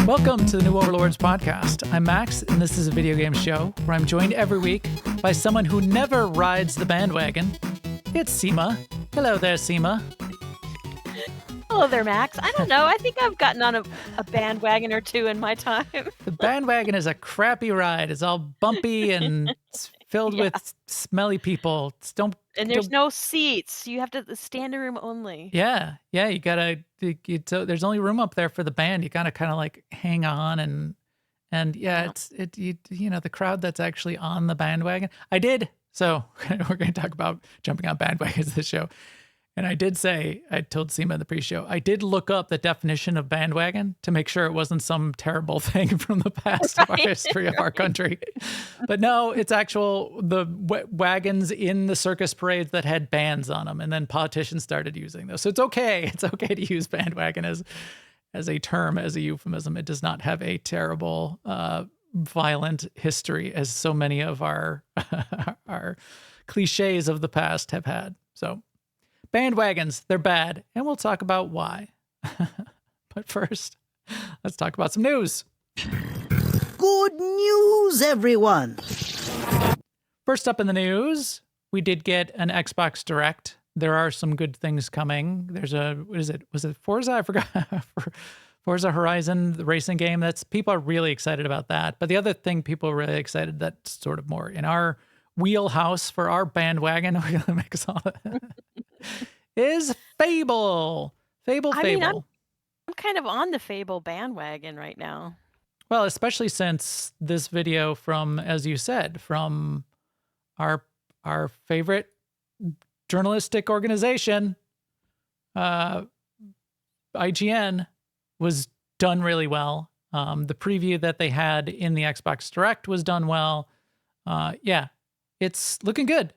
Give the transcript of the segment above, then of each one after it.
Welcome to the new Overlords Podcast. I'm Max, and this is a video game show where I'm joined every week by someone who never rides the bandwagon. It's Sema. Hello there, Sema. Hello there, Max. I don't know. I think I've gotten on a bandwagon or two in my time. The bandwagon is a crappy ride. It's all bumpy and it's filled with smelly people. There's no seats. You have to standing room only. Yeah. You gotta. There's only room up there for the band. You gotta kind of like hang on and the crowd that's actually on the bandwagon. So we're going to talk about jumping on bandwagons this show. And I told Sema in the pre-show, I did look up the definition of bandwagon to make sure it wasn't some terrible thing from the past of our history of our country. But no, it's the wagons in the circus parades that had bands on them. And then politicians started using those. So it's okay. It's okay to use bandwagon as a term, as a euphemism. It does not have a terrible, violent history as so many of our cliches of the past have had. So bandwagons, they're bad, and we'll talk about why. But first, let's talk about some news. Good news, everyone! First up in the news, we did get an Xbox Direct. There are some good things coming. There's was it Forza? I forgot. Forza Horizon, the racing game. People are really excited about that. But the other thing people are really excited, that's sort of more in our wheelhouse for our bandwagon, we're going to mix all that, is Fable. Fable. I'm kind of on the Fable bandwagon right now. Well, especially since this video from, as you said, from our favorite journalistic organization, IGN, was done really well. The preview that they had in the Xbox Direct was done well. It's looking good.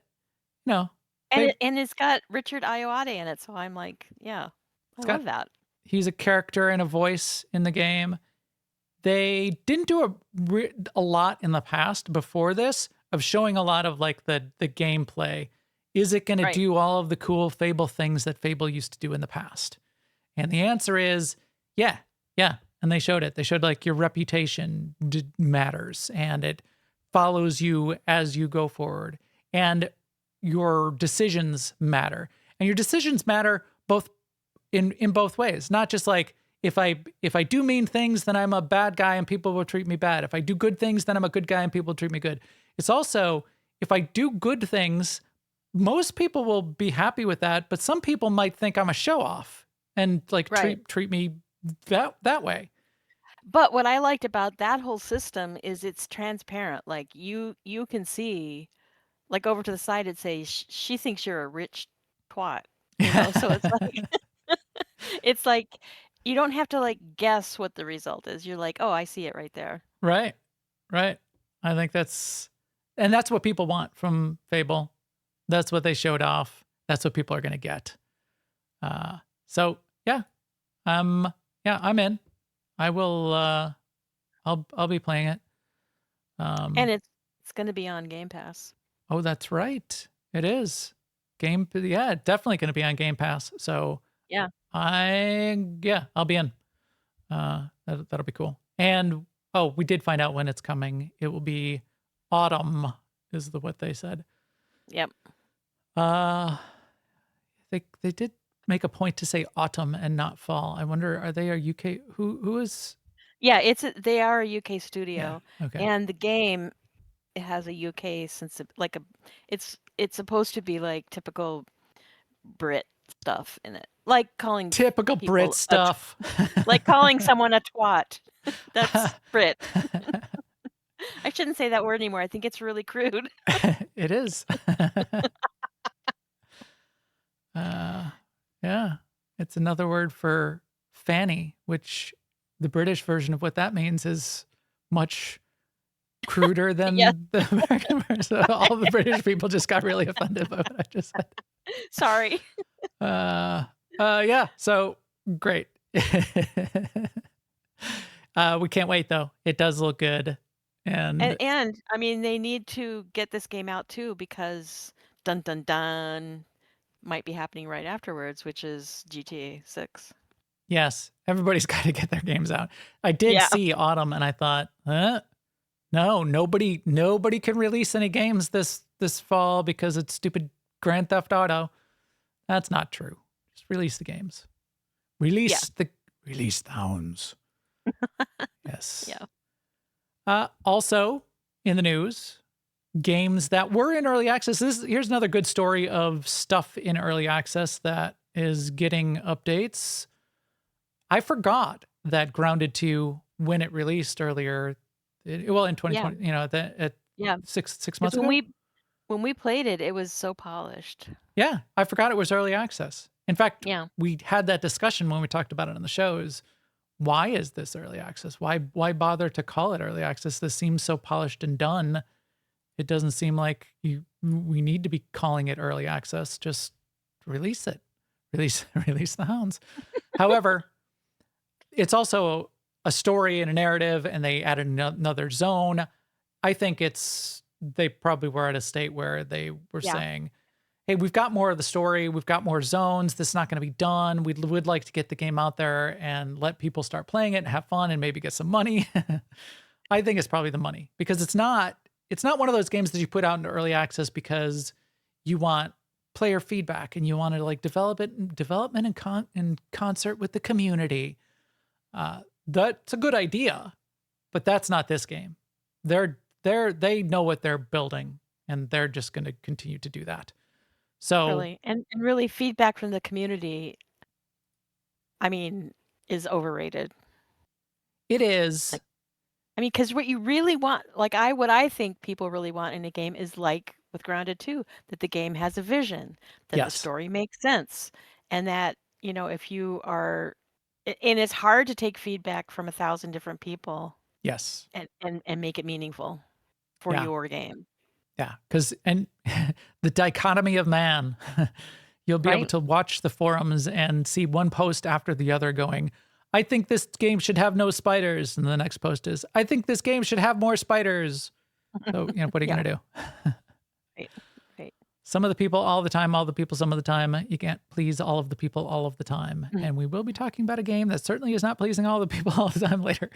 And it's got Richard Ayoade in it, so I'm like, I love that. He's a character and a voice in the game. They didn't do a lot in the past before this of showing a lot of like the gameplay. Is it going to do all of the cool Fable things that Fable used to do in the past? And the answer is yeah. And they showed it. They showed like your reputation matters, and it follows you as you go forward, and your decisions matter. And your decisions matter both in both ways, not just like if I do mean things, then I'm a bad guy and people will treat me bad. If I do good things, then I'm a good guy and people will treat me good. It's also, if I do good things, most people will be happy with that, but some people might think I'm a show off and like treat me that way. But what I liked about that whole system is it's transparent. Like you can see, like over to the side, it says she thinks you're a rich twat. So it's like it's like you don't have to like guess what the result is. You're like, oh, I see it right there. Right. I think that's what people want from Fable. That's what they showed off. That's what people are going to get. I'm in. I will. I'll be playing it. And it's going to be on Game Pass. Oh, that's right. It is. Definitely going to be on Game Pass. So yeah, I'll be in. That'll be cool. And we did find out when it's coming. It will be autumn, is what they said. Yep. They did make a point to say autumn and not fall. I wonder, are they a UK? Who is? Yeah, they are a UK studio. Yeah, okay. And the game, it has a UK it's supposed to be like typical Brit stuff in it, like calling typical Brit stuff, like calling someone a twat. That's Brit. I shouldn't say that word anymore. I think it's really crude. It is. Yeah, it's another word for fanny, which the British version of what that means is much cruder than the American version. So all the British people just got really offended by what I just said. Sorry. So great. We can't wait though. It does look good. And I mean, they need to get this game out too, because dun dun dun might be happening right afterwards, which is GTA 6. Yes, everybody's got to get their games out. I did Yeah. see Autumn, and I thought, no, nobody can release any games this fall because it's stupid Grand Theft Auto. That's not true. Just release the games. Release the hounds. Yes. Yeah. Also, in the news, games that were in early access. Here's another good story of stuff in early access that is getting updates. I forgot that Grounded 2, when it released earlier, in 2020, at Yeah. 6 months ago. When we played it, it was so polished. Yeah, I forgot it was early access. In fact, Yeah. we had that discussion when we talked about it on the show. Why is this early access? Why bother to call it early access? This seems so polished and done. It doesn't seem like we need to be calling it early access. Just release it. Release the hounds. However, it's also a story and a narrative, and they added another zone. I think they probably were at a state where they were saying, hey, we've got more of the story. We've got more zones. This is not going to be done. We would like to get the game out there and let people start playing it and have fun and maybe get some money. I think it's probably the money, because it's not one of those games that you put out into early access because you want player feedback and you want to like development in concert with the community. That's a good idea, but that's not this game. They know what they're building, and they're just going to continue to do that. So Really. And really feedback from the community, I mean, is overrated. it is. I mean, because what you really want, what I think people really want in a game is like with Grounded 2, that the game has a vision, that the Yes. story makes sense, and that, if you are, and it's hard to take feedback from 1,000 different people Yes. and make it meaningful for Yeah. your game. Yeah. And the dichotomy of man, you'll be able Right. to watch the forums and see one post after the other going, I think this game should have no spiders. And the next post is, I think this game should have more spiders. So, what are you going to do? Right. Some of the people all the time, all the people some of the time. You can't please all of the people all of the time. Mhm. And we will be talking about a game that certainly is not pleasing all the people all the time later.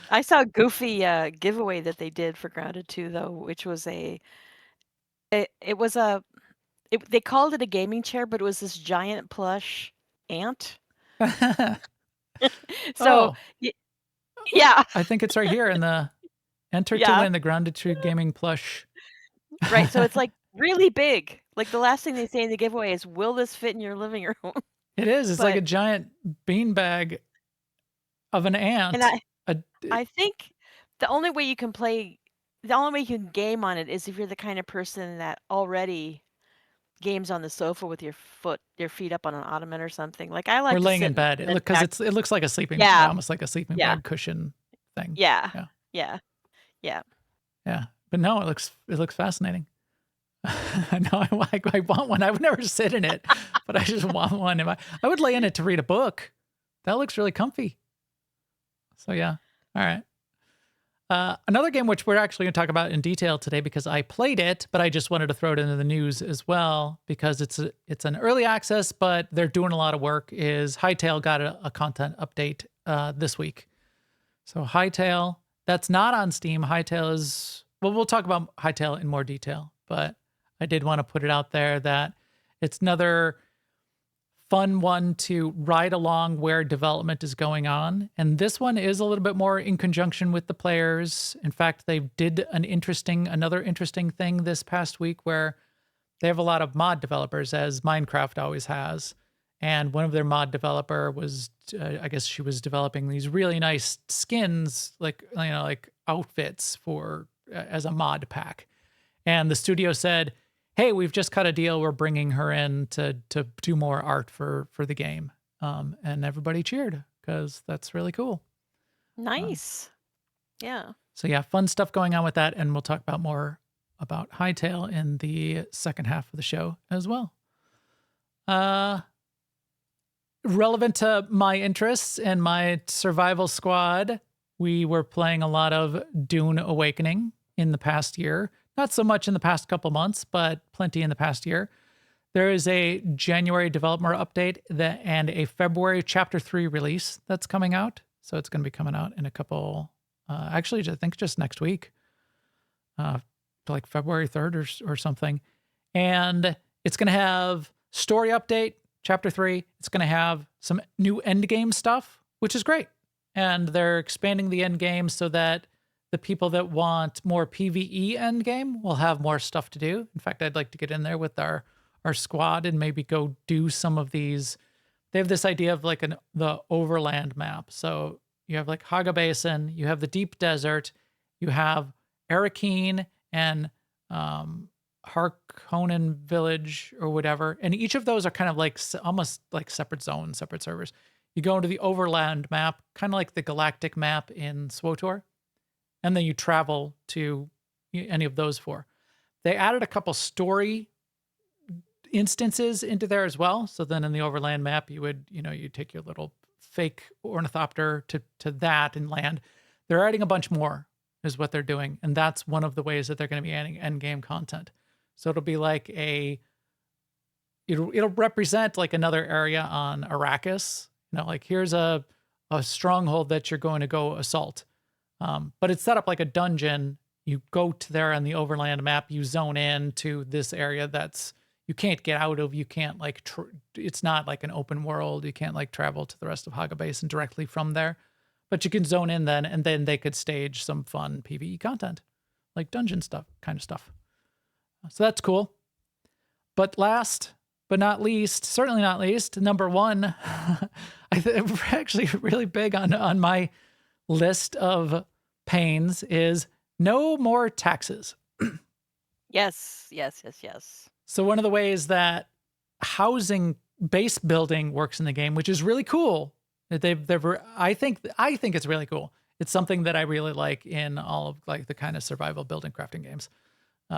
I saw a goofy giveaway that they did for Grounded 2, though, which was they called it a gaming chair, but it was this giant plush ant. So, Oh. yeah, I think it's right here in the enter to Yeah. win the Grounded 2 gaming plush. right. So it's like really big. Like the last thing they say in the giveaway is, "Will this fit in your living room?" It is. It's like a But- giant beanbag of an ant. And I think the only way you can game on it is if you're the kind of person that already games on the sofa with your feet up on an ottoman or something. Like I like Or to laying sit in bed. and Because back- it looks like a sleeping Yeah. almost like a sleeping Yeah. bag cushion thing. Yeah. Yeah. Yeah. But no, it looks fascinating. I know I want one. I would never sit in it, but I just want one. I would lay in it to read a book. That looks really comfy. So yeah. All right. Another game which we're actually going to talk about in detail today because I played it, but I just wanted to throw it into the news as well because it's an early access, but they're doing a lot of work, is Hytale got a content update this week. So Hytale, that's not on Steam. Hytale is, well, we'll talk about Hytale in more detail, but I did want to put it out there that it's another fun one to ride along where development is going on. And this one is a little bit more in conjunction with the players. In fact, they did another interesting thing this past week where they have a lot of mod developers, as Minecraft always has. And one of their mod developer was, I guess she was developing these really nice skins, like outfits for as a mod pack. And the studio said, hey, we've just cut a deal. We're bringing her in to do more art for the game. And everybody cheered because that's really cool. Nice. Yeah. So yeah, fun stuff going on with that. And we'll talk about more about Hytale in the second half of the show as well. Relevant to my interests and my survival squad, we were playing a lot of Dune Awakening in the past year. Not so much in the past couple months, but plenty in the past year. There is a January developer update and a February Chapter 3 release that's coming out. So it's going to be coming out in a couple, actually, I think just next week, like February 3rd or something. And it's going to have story update, Chapter 3. It's going to have some new endgame stuff, which is great. And they're expanding the endgame so that the people that want more PvE endgame will have more stuff to do. In fact, I'd like to get in there with our squad and maybe go do some of these. They have this idea of like the overland map. So you have like Haga Basin, you have the deep desert, you have Arakeen and Harkonnen Village or whatever. And each of those are kind of like almost like separate zones, separate servers. You go into the overland map, kind of like the galactic map in SWTOR. And then you travel to any of those four. They added a couple story instances into there as well. So then in the overland map, you would, you take your little fake ornithopter to that and land. They're adding a bunch more is what they're doing. And that's one of the ways that they're going to be adding end game content. So it'll be like it'll represent like another area on Arrakis. Like here's a stronghold that you're going to go assault. But it's set up like a dungeon. You go to there on the overland map, you zone in to this area that's you can't get out of. You can't like, it's not like an open world. You can't like travel to the rest of Haga Basin directly from there, but you can zone in then, and then they could stage some fun PvE content, like dungeon stuff, kind of stuff. So that's cool. But last but not least, certainly not least, number one, I'm actually really big on my list of pains is no more taxes. Yes. So one of the ways that housing base building works in the game, which is really cool, I think it's really cool. It's something that I really like in all of like the kind of survival building crafting games.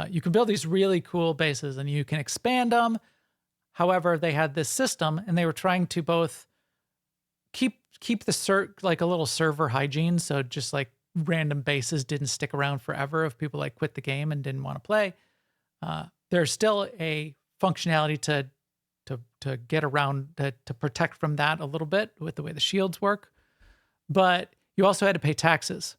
You can build these really cool bases and you can expand them. However, they had this system and they were trying to both keep like a little server hygiene. So just like random bases didn't stick around forever if people like quit the game and didn't want to play. There's still a functionality to get around, to protect from that a little bit with the way the shields work. But you also had to pay taxes.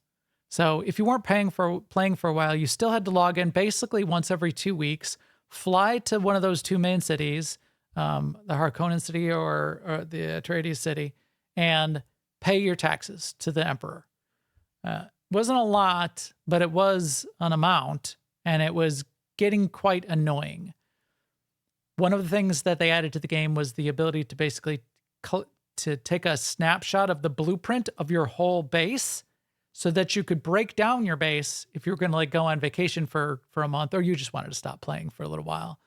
So if you weren't playing for a while, you still had to log in basically once every 2 weeks, fly to one of those two main cities, the Harkonnen city or the Atreides city, and pay your taxes to the Emperor. Wasn't a lot, but it was an amount, and it was getting quite annoying. One of the things that they added to the game was the ability to basically to take a snapshot of the blueprint of your whole base so that you could break down your base if you were going to like go on vacation for a month, or you just wanted to stop playing for a little while,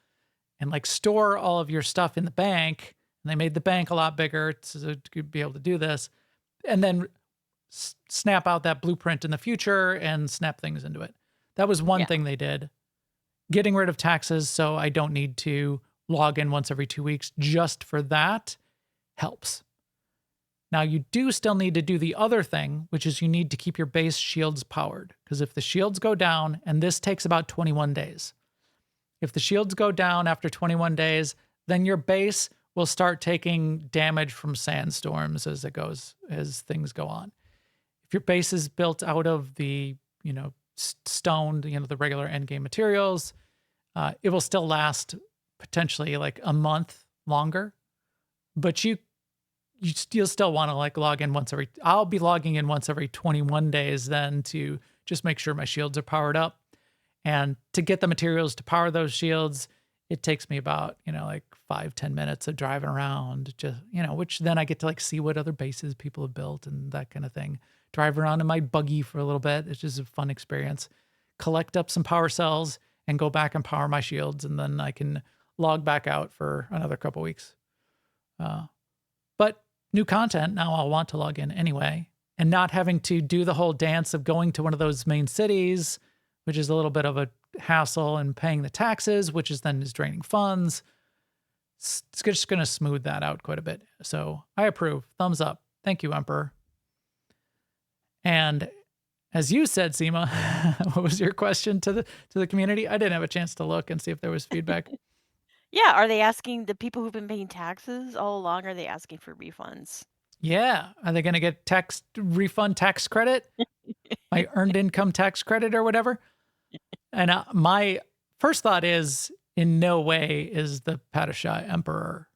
and like store all of your stuff in the bank. And they made the bank a lot bigger so to be able to do this, and then snap out that blueprint in the future and snap things into it. That was one thing they did. Getting rid of taxes so I don't need to log in once every 2 weeks just for that helps. Now, you do still need to do the other thing, which is you need to keep your base shields powered. Because if the shields go down, and this takes about 21 days, if the shields go down after 21 days, then your base will start taking damage from sandstorms as things go on. If your base is built out of the, stone, the regular endgame materials, it will still last potentially like a month longer, but you'll still want to like log in I'll be logging in once every 21 days then to just make sure my shields are powered up. And to get the materials to power those shields, it takes me about, like 5-10 minutes of driving around, which then I get to like see what other bases people have built and that kind of thing. Drive around in my buggy for a little bit. It's just a fun experience. Collect up some power cells and go back and power my shields. And then I can log back out for another couple weeks. But new content, now I'll want to log in anyway. And not having to do the whole dance of going to one of those main cities, which is a little bit of a hassle, and paying the taxes, which is draining funds. It's just going to smooth that out quite a bit. So I approve. Thumbs up. Thank you, Emperor. And as you said, Sema, what was your question to the community? I didn't have a chance to look and see if there was feedback. Yeah, are they asking the people who've been paying taxes all along, are they asking for refunds? Yeah. Are they going to get tax refund tax credit? My earned income tax credit or whatever? And my first thought is in no way is the Padishah Emperor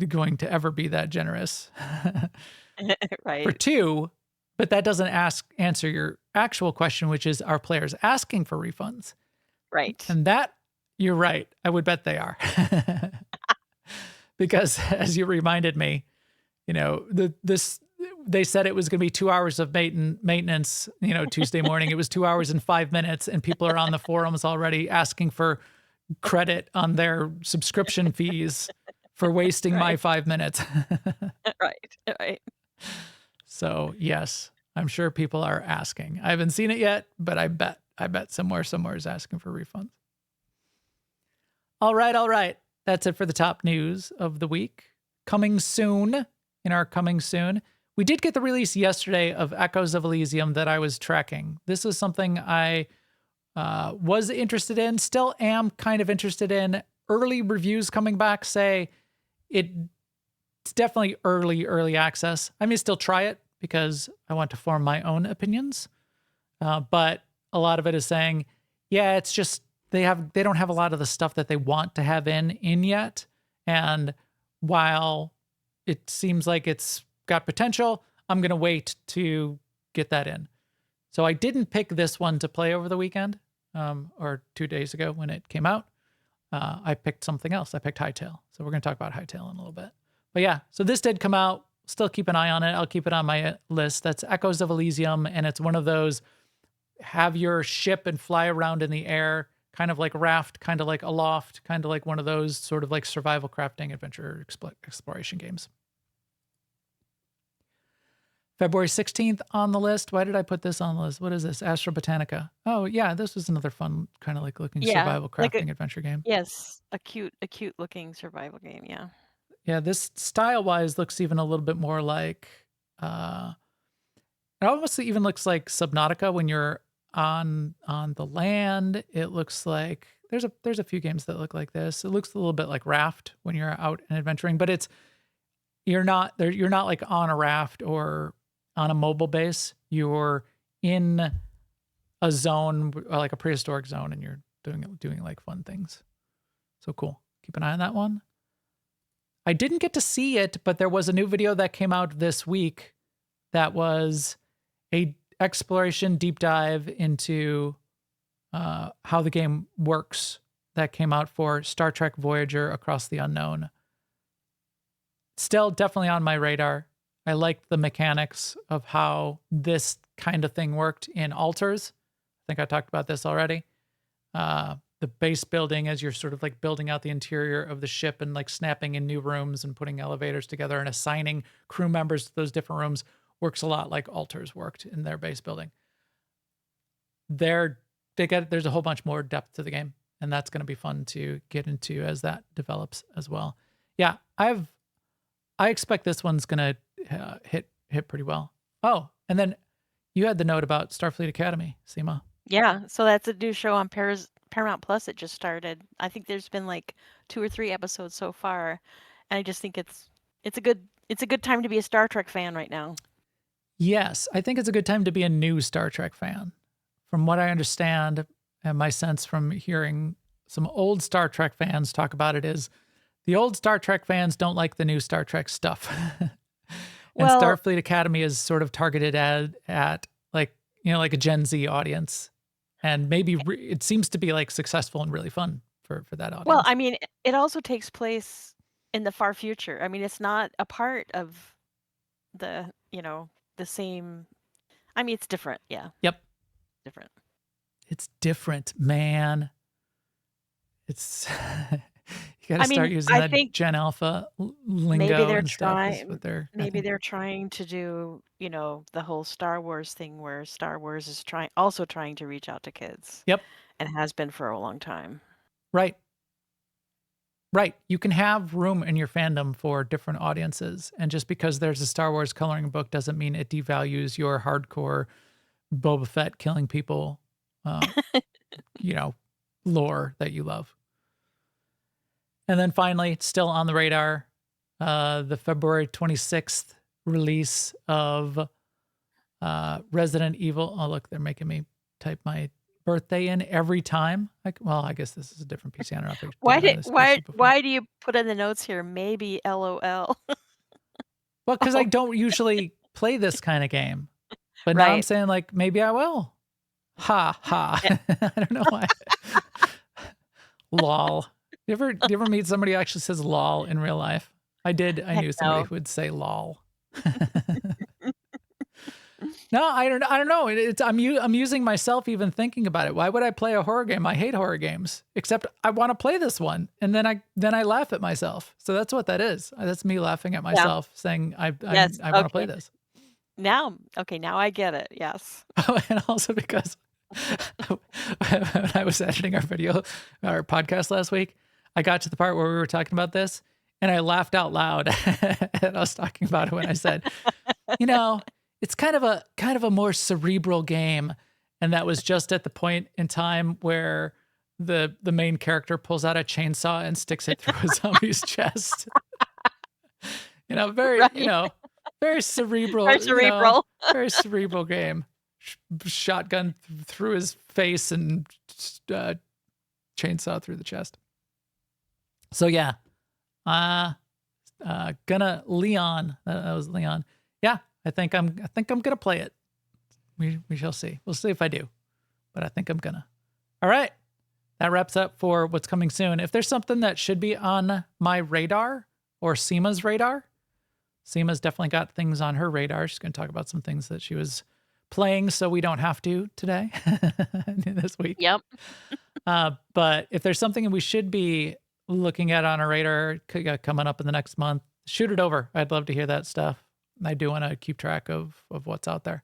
going to ever be that generous. For Right. two, but that doesn't answer your actual question, which is are players asking for refunds? Right. And that, you're right. I would bet they are. Because as you reminded me, they said it was going to be 2 hours of maintenance, Tuesday morning. It was 2 hours and 5 minutes, and people are on the forums already asking for credit on their subscription fees for wasting my Right. 5 minutes. Right. Right. So yes, I'm sure people are asking. I haven't seen it yet, but I bet somewhere is asking for refunds. All right. That's it for the top news of the week. Coming soon, we did get the release yesterday of Echoes of Elysium that I was tracking. This is something I was interested in, still am kind of interested in. Early reviews coming back say it's definitely early access. I may still try it because I want to form my own opinions. But a lot of it is saying, yeah, it's just they don't have a lot of the stuff that they want to have in yet. And while it seems like it's got potential, I'm going to wait to get that in. So I didn't pick this one to play over the weekend or 2 days ago when it came out. I picked something else. I picked Hytale. So we're going to talk about Hytale in a little bit. But yeah, so this did come out. Still keep an eye on it. I'll keep it on my list. That's Echoes of Elysium. And it's one of those have your ship and fly around in the air, kind of like Raft, kind of like Aloft, kind of like one of those sort of like survival crafting adventure exploration games. February 16th on the list. Why did I put this on the list? What is this? Astro Botanica. Oh, yeah, this was another fun kind of like looking survival crafting adventure game. Yes, a cute looking survival game, yeah. Yeah, this style-wise looks even a little bit more like it almost even looks like Subnautica when you're on the land. It looks like there's a few games that look like this. It looks a little bit like Raft when you're out and adventuring, but you're not like on a raft or on a mobile base. You're in a zone, like a prehistoric zone, and you're doing like fun things. So cool. Keep an eye on that one. I didn't get to see it, but there was a new video that came out this week that was a exploration deep dive into how the game works that came out for Star Trek Voyager Across the Unknown. Still definitely on my radar. I liked the mechanics of how this kind of thing worked in Alters. I think I talked about this already. The base building as you're sort of like building out the interior of the ship and like snapping in new rooms and putting elevators together and assigning crew members to those different rooms works a lot like Alters worked in their base building. There's a whole bunch more depth to the game, and that's going to be fun to get into as that develops as well. Yeah, I expect this one's going to hit pretty well. Oh, and then you had the note about Starfleet Academy, Sema. Yeah, so that's a new show on Paramount Plus. It just started. I think there's been like 2 or 3 episodes so far, and I just think it's a good time to be a Star Trek fan right now. Yes, I think it's a good time to be a new Star Trek fan. From what I understand, and my sense from hearing some old Star Trek fans talk about it is the old Star Trek fans don't like the new Star Trek stuff. And Well, Starfleet Academy is sort of targeted at like, like a Gen Z audience. And maybe it seems to be like successful and really fun for that audience. well, I mean, it also takes place in the far future. I mean, it's not a part of the same. I mean, it's different. Yeah. Yep. Different. It's different, man. It's you got to start using that Gen Alpha lingo and stuff. Maybe they're trying to do, the whole Star Wars thing where Star Wars is also trying to reach out to kids. Yep. And has been for a long time. Right. You can have room in your fandom for different audiences. And just because there's a Star Wars coloring book doesn't mean it devalues your hardcore Boba Fett killing people, lore that you love. And then finally, still on the radar, the February 26th release of Resident Evil. Oh, look, they're making me type my birthday in every time. I guess this is a different PC. I don't know if I put it on this PC before. Why do you put in the notes here? Maybe LOL. Well, because I don't usually play this kind of game. But now I'm Right. saying, like, maybe I will. Ha, ha. I don't know why. Lol. Do you ever meet somebody who actually says lol in real life? I did. I Heck knew somebody no. who would say lol. No, I don't know. I'm using myself even thinking about it. Why would I play a horror game? I hate horror games. Except I want to play this one, and then I laugh at myself. So that's what that is. That's me laughing at myself, saying I Yes. want to play Okay. this. Now I get it. Yes. Oh, and also because when I was editing our podcast last week, I got to the part where we were talking about this, and I laughed out loud. And I was talking about it when I said, it's kind of a more cerebral game, and that was just at the point in time where the main character pulls out a chainsaw and sticks it through a zombie's chest. Very Right. very cerebral. Very cerebral. Very cerebral game. Shotgun through his face and chainsaw through the chest. So yeah, gonna Leon. That was Leon. Yeah, I think I'm gonna play it. We shall see. We'll see if I do, but I think I'm gonna. All right, that wraps up for what's coming soon. If there's something that should be on my radar or Sema's radar, Sema's definitely got things on her radar. She's gonna talk about some things that she was playing, so we don't have to today, this week. Yep. But if there's something we should be looking at on our radar coming up in the next month, shoot it over. I'd love to hear that stuff. I do want to keep track of what's out there.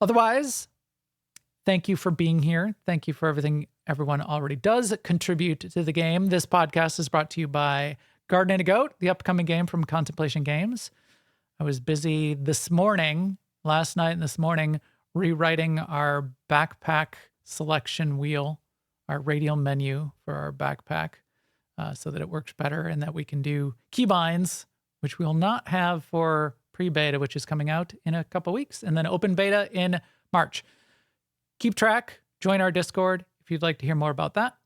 Otherwise, thank you for being here. Thank you for everything everyone already does contribute to the game. This podcast is brought to you by Garden and a Goat, the upcoming game from Contemplation Games. I was busy last night and this morning, rewriting our backpack selection wheel, our radial menu for our backpack, so that it works better and that we can do keybinds, which we will not have for pre-beta, which is coming out in a couple weeks, and then open beta in March. Keep track, join our Discord if you'd like to hear more about that.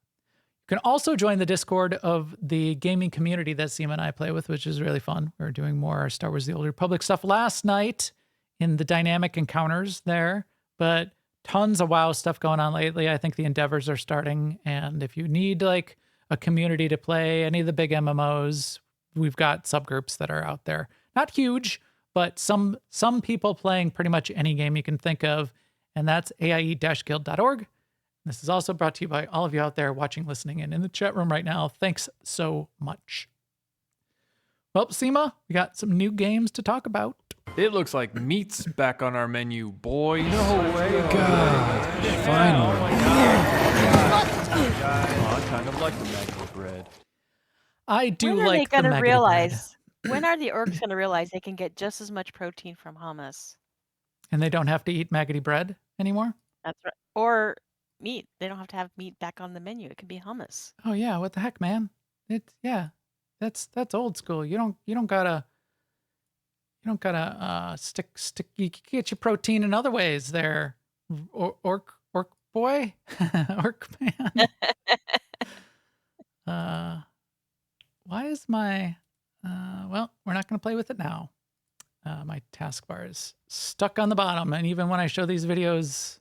You can also join the Discord of the gaming community that Sema and I play with, which is really fun. We're doing more Star Wars The Old Republic stuff last night in the dynamic encounters there, but tons of WoW stuff going on lately. I think the Endeavors are starting, and if you need like a community to play any of the big MMOs, we've got subgroups that are out there. Not huge, but some people playing pretty much any game you can think of, and that's aie-guild.org. This is also brought to you by all of you out there watching, listening, and in the chat room right now. Thanks so much. Well, Sema, we got some new games to talk about. It looks like meat's back on our menu, boys. No way. God, finally. Oh, I kind of like the magical bread. I do When are they like the gonna Maggoty realize? When are the orcs gonna realize they can get just as much protein from hummus? bread. And they don't have to eat maggoty bread anymore? That's right. Or meat. They don't have to have meat back on the menu. It can be hummus. Oh yeah, what the heck, man? That's old school. You don't gotta stick. You can get your protein in other ways there, orc boy, orc man. Why is my well, we're not gonna play with it now. My taskbar is stuck on the bottom, and even when I show these videos,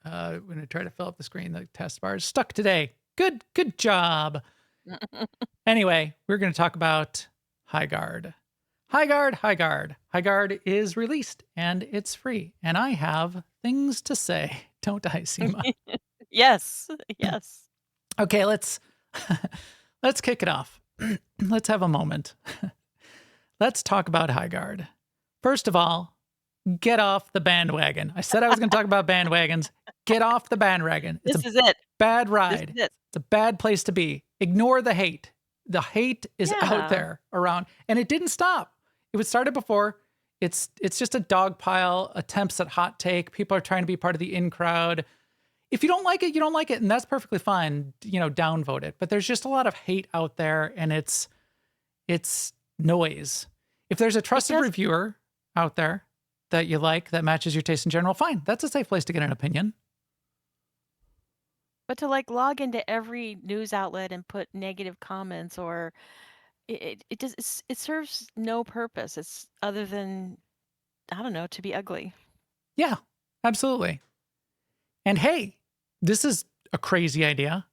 when I try to fill up the screen, the taskbar is stuck today. Good job. Anyway, we're going to talk about Highguard. Highguard is released and it's free. And I have things to say, don't I, Sema? Yes. Yes. Okay, let's kick it off. Let's have a moment. Let's talk about Highguard. First of all, get off the bandwagon. I said I was going to talk about bandwagons. Get off the bandwagon. It's This is it. bad This ride. is it. It's a bad place to be. Ignore the hate. The hate is Yeah. out there around, and it didn't stop. It was started before. It's just a dog pile, attempts at hot take. People are trying to be part of the in crowd. if you don't like it, you don't like it, and that's perfectly fine. Downvote it. But there's just a lot of hate out there, and it's noise. If there's a trusted reviewer out there that you like, that matches your taste in general, fine. That's a safe place to get an opinion. But to like log into every news outlet and put negative comments, or it serves no purpose. It's other than, I don't know, to be ugly. Yeah, absolutely. And hey, this is a crazy idea.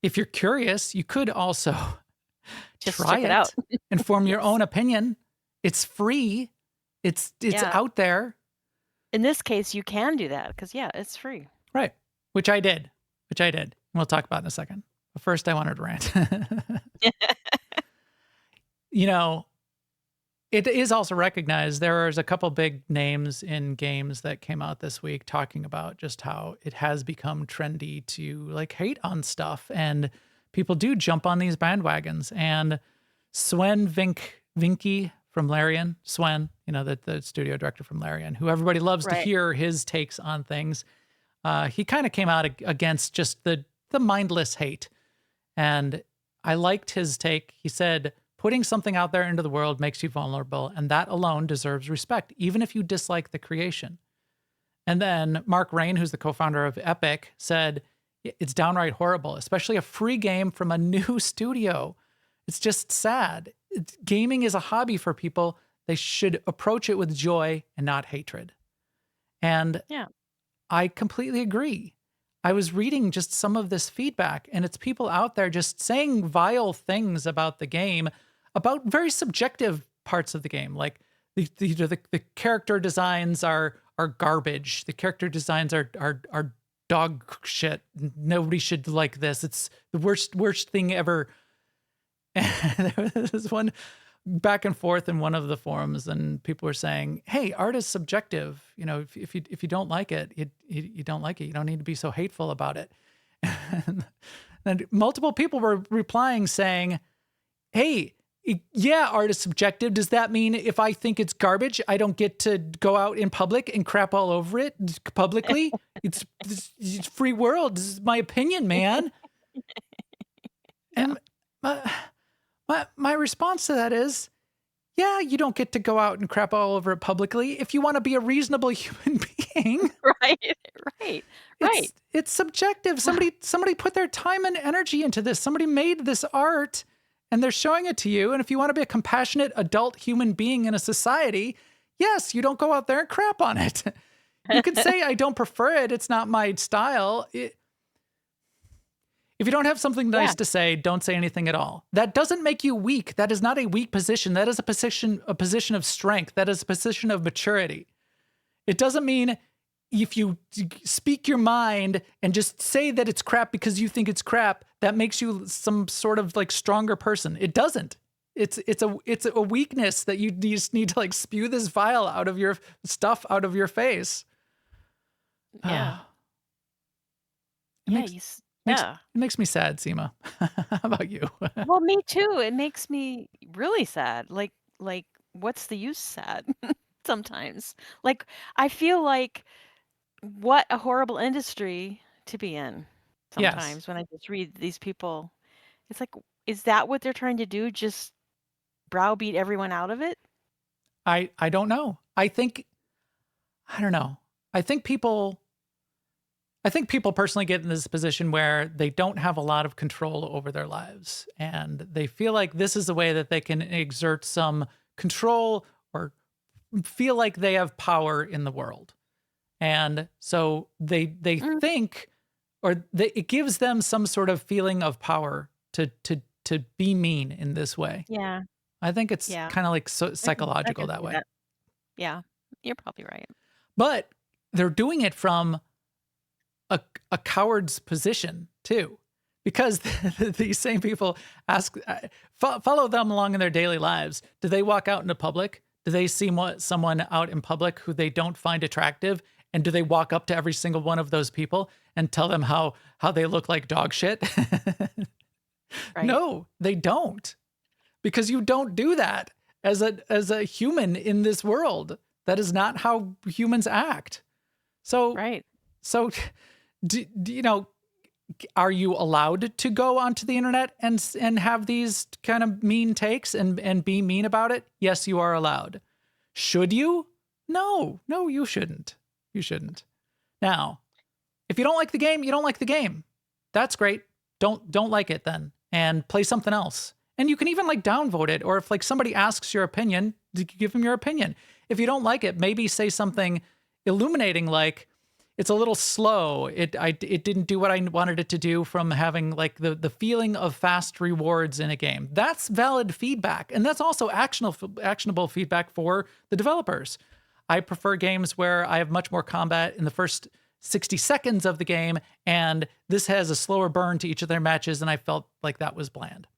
If you're curious, you could also Just try check it out. and form your own opinion. It's free. It's Yeah. out there. In this case, you can do that because, yeah, it's free. Right. Which I did. We'll talk about in a second. But first, I wanted to rant. It is also recognized. There's a couple big names in games that came out this week talking about just how it has become trendy to like hate on stuff. And people do jump on these bandwagons. And Swen Vinky from Larian, Swen, the studio director from Larian, who everybody loves to hear his takes on things. He kind of came out against just the mindless hate. And I liked his take. He said, putting something out there into the world makes you vulnerable, and that alone deserves respect, even if you dislike the creation. And then Mark Rain, who's the co-founder of Epic, said, it's downright horrible, especially a free game from a new studio. It's just sad. Gaming is a hobby for people. They should approach it with joy and not hatred. And I completely agree. I was reading just some of this feedback, and it's people out there just saying vile things about the game, about very subjective parts of the game. Like the character designs are garbage. The character designs are dog shit. Nobody should like this. It's the worst thing ever. And there was one back and forth in one of the forums, and people were saying, hey, art is subjective. If you don't like it, you don't like it. You don't need to be so hateful about it. And multiple people were replying saying, hey, yeah, art is subjective. Does that mean if I think it's garbage, I don't get to go out in public and crap all over it publicly? It's free world. This is my opinion, man. And my response to that is, yeah, you don't get to go out and crap all over it publicly. If you want to be a reasonable human being. Right. It's subjective. Somebody put their time and energy into this. Somebody made this art and they're showing it to you. And if you want to be a compassionate adult human being in a society, yes, you don't go out there and crap on it. You could say, I don't prefer it. It's not my style. If you don't have something nice to say, don't say anything at all. That doesn't make you weak. That is not a weak position. That is a position of strength. That is a position of maturity. It doesn't mean if you speak your mind and just say that it's crap because you think it's crap, that makes you some sort of like stronger person. It doesn't. It's a weakness that you just need to like spew this vial out of your stuff out of your face. Yeah. It makes me sad, Sema. How about you? Well, me too. It makes me really sad. Like what's the use sad sometimes? Like, I feel like what a horrible industry to be in sometimes when I just read these people. It's like, is that what they're trying to do? Just browbeat everyone out of it? I don't know. I don't know. I think people personally get in this position where they don't have a lot of control over their lives, and they feel like this is a way that they can exert some control or feel like they have power in the world. And so they think, or it gives them some sort of feeling of power to be mean in this way. Yeah. I think it's kind of like psychological that way. Yeah, you're probably right. But they're doing it from a coward's position too, because these same people follow them along in their daily lives. Do they walk out into public? Do they see someone out in public who they don't find attractive? And do they walk up to every single one of those people and tell them how they look like dog shit? Right. No, they don't. Because you don't do that as a human in this world. That is not how humans act. So you know, are you allowed to go onto the internet and have these kind of mean takes and be mean about it? Yes, you are allowed. Should you? No, you shouldn't. You shouldn't. Now, if you don't like the game, you don't like the game. That's great. Don't like it then, and play something else. And you can even like downvote it, or if like somebody asks your opinion, give them your opinion. If you don't like it, maybe say something illuminating like, it's a little slow. It didn't do what I wanted it to do from having like the feeling of fast rewards in a game. That's valid feedback. And that's also actionable feedback for the developers. I prefer games where I have much more combat in the first 60 seconds of the game, and this has a slower burn to each of their matches, and I felt like that was bland.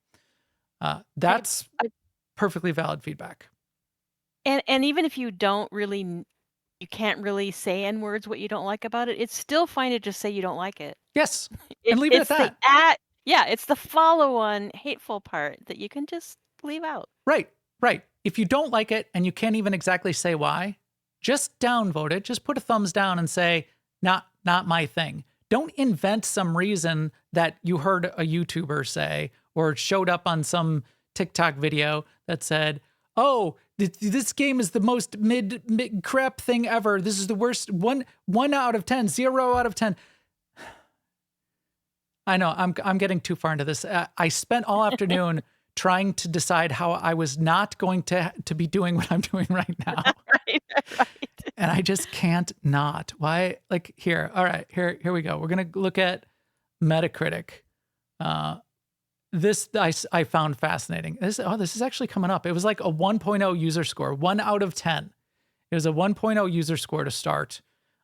That's perfectly valid feedback. And even if you don't really, you can't really say N words what you don't like about it, it's still fine to just say you don't like it. Yes, and leave it at that. It's the follow-on hateful part that you can just leave out. Right. If you don't like it and you can't even exactly say why, just downvote it. Just put a thumbs down and say, not my thing. Don't invent some reason that you heard a YouTuber say or showed up on some TikTok video that said, oh, this game is the most mid crap thing ever. This is the worst. 1 out of 10, 0 out of 10. I know I'm getting too far into this. I spent all afternoon trying to decide how I was not going to be doing what I'm doing right now. right. And I just can't not. Why? Like here. All right, here we go. We're going to look at Metacritic. This I found fascinating. This is actually coming up. It was like a 1.0 user score, 1 out of 10. It was a 1.0 user score to start.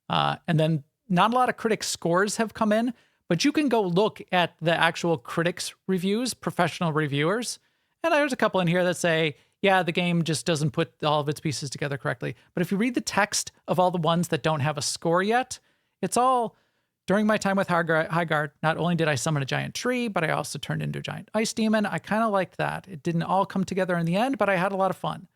And then not a lot of critic scores have come in, but you can go look at the actual critics' reviews, professional reviewers. And there's a couple in here that say, yeah, the game just doesn't put all of its pieces together correctly. But if you read the text of all the ones that don't have a score yet, it's all, during my time with Highguard, not only did I summon a giant tree, but I also turned into a giant ice demon. I kind of liked that. It didn't all come together in the end, but I had a lot of fun.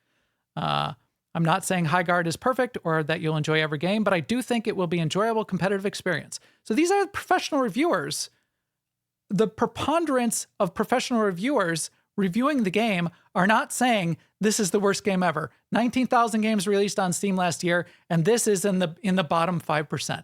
I'm not saying Highguard is perfect or that you'll enjoy every game, but I do think it will be an enjoyable competitive experience. So these are professional reviewers. The preponderance of professional reviewers reviewing the game are not saying this is the worst game ever. 19,000 games released on Steam last year, and this is in the bottom 5%.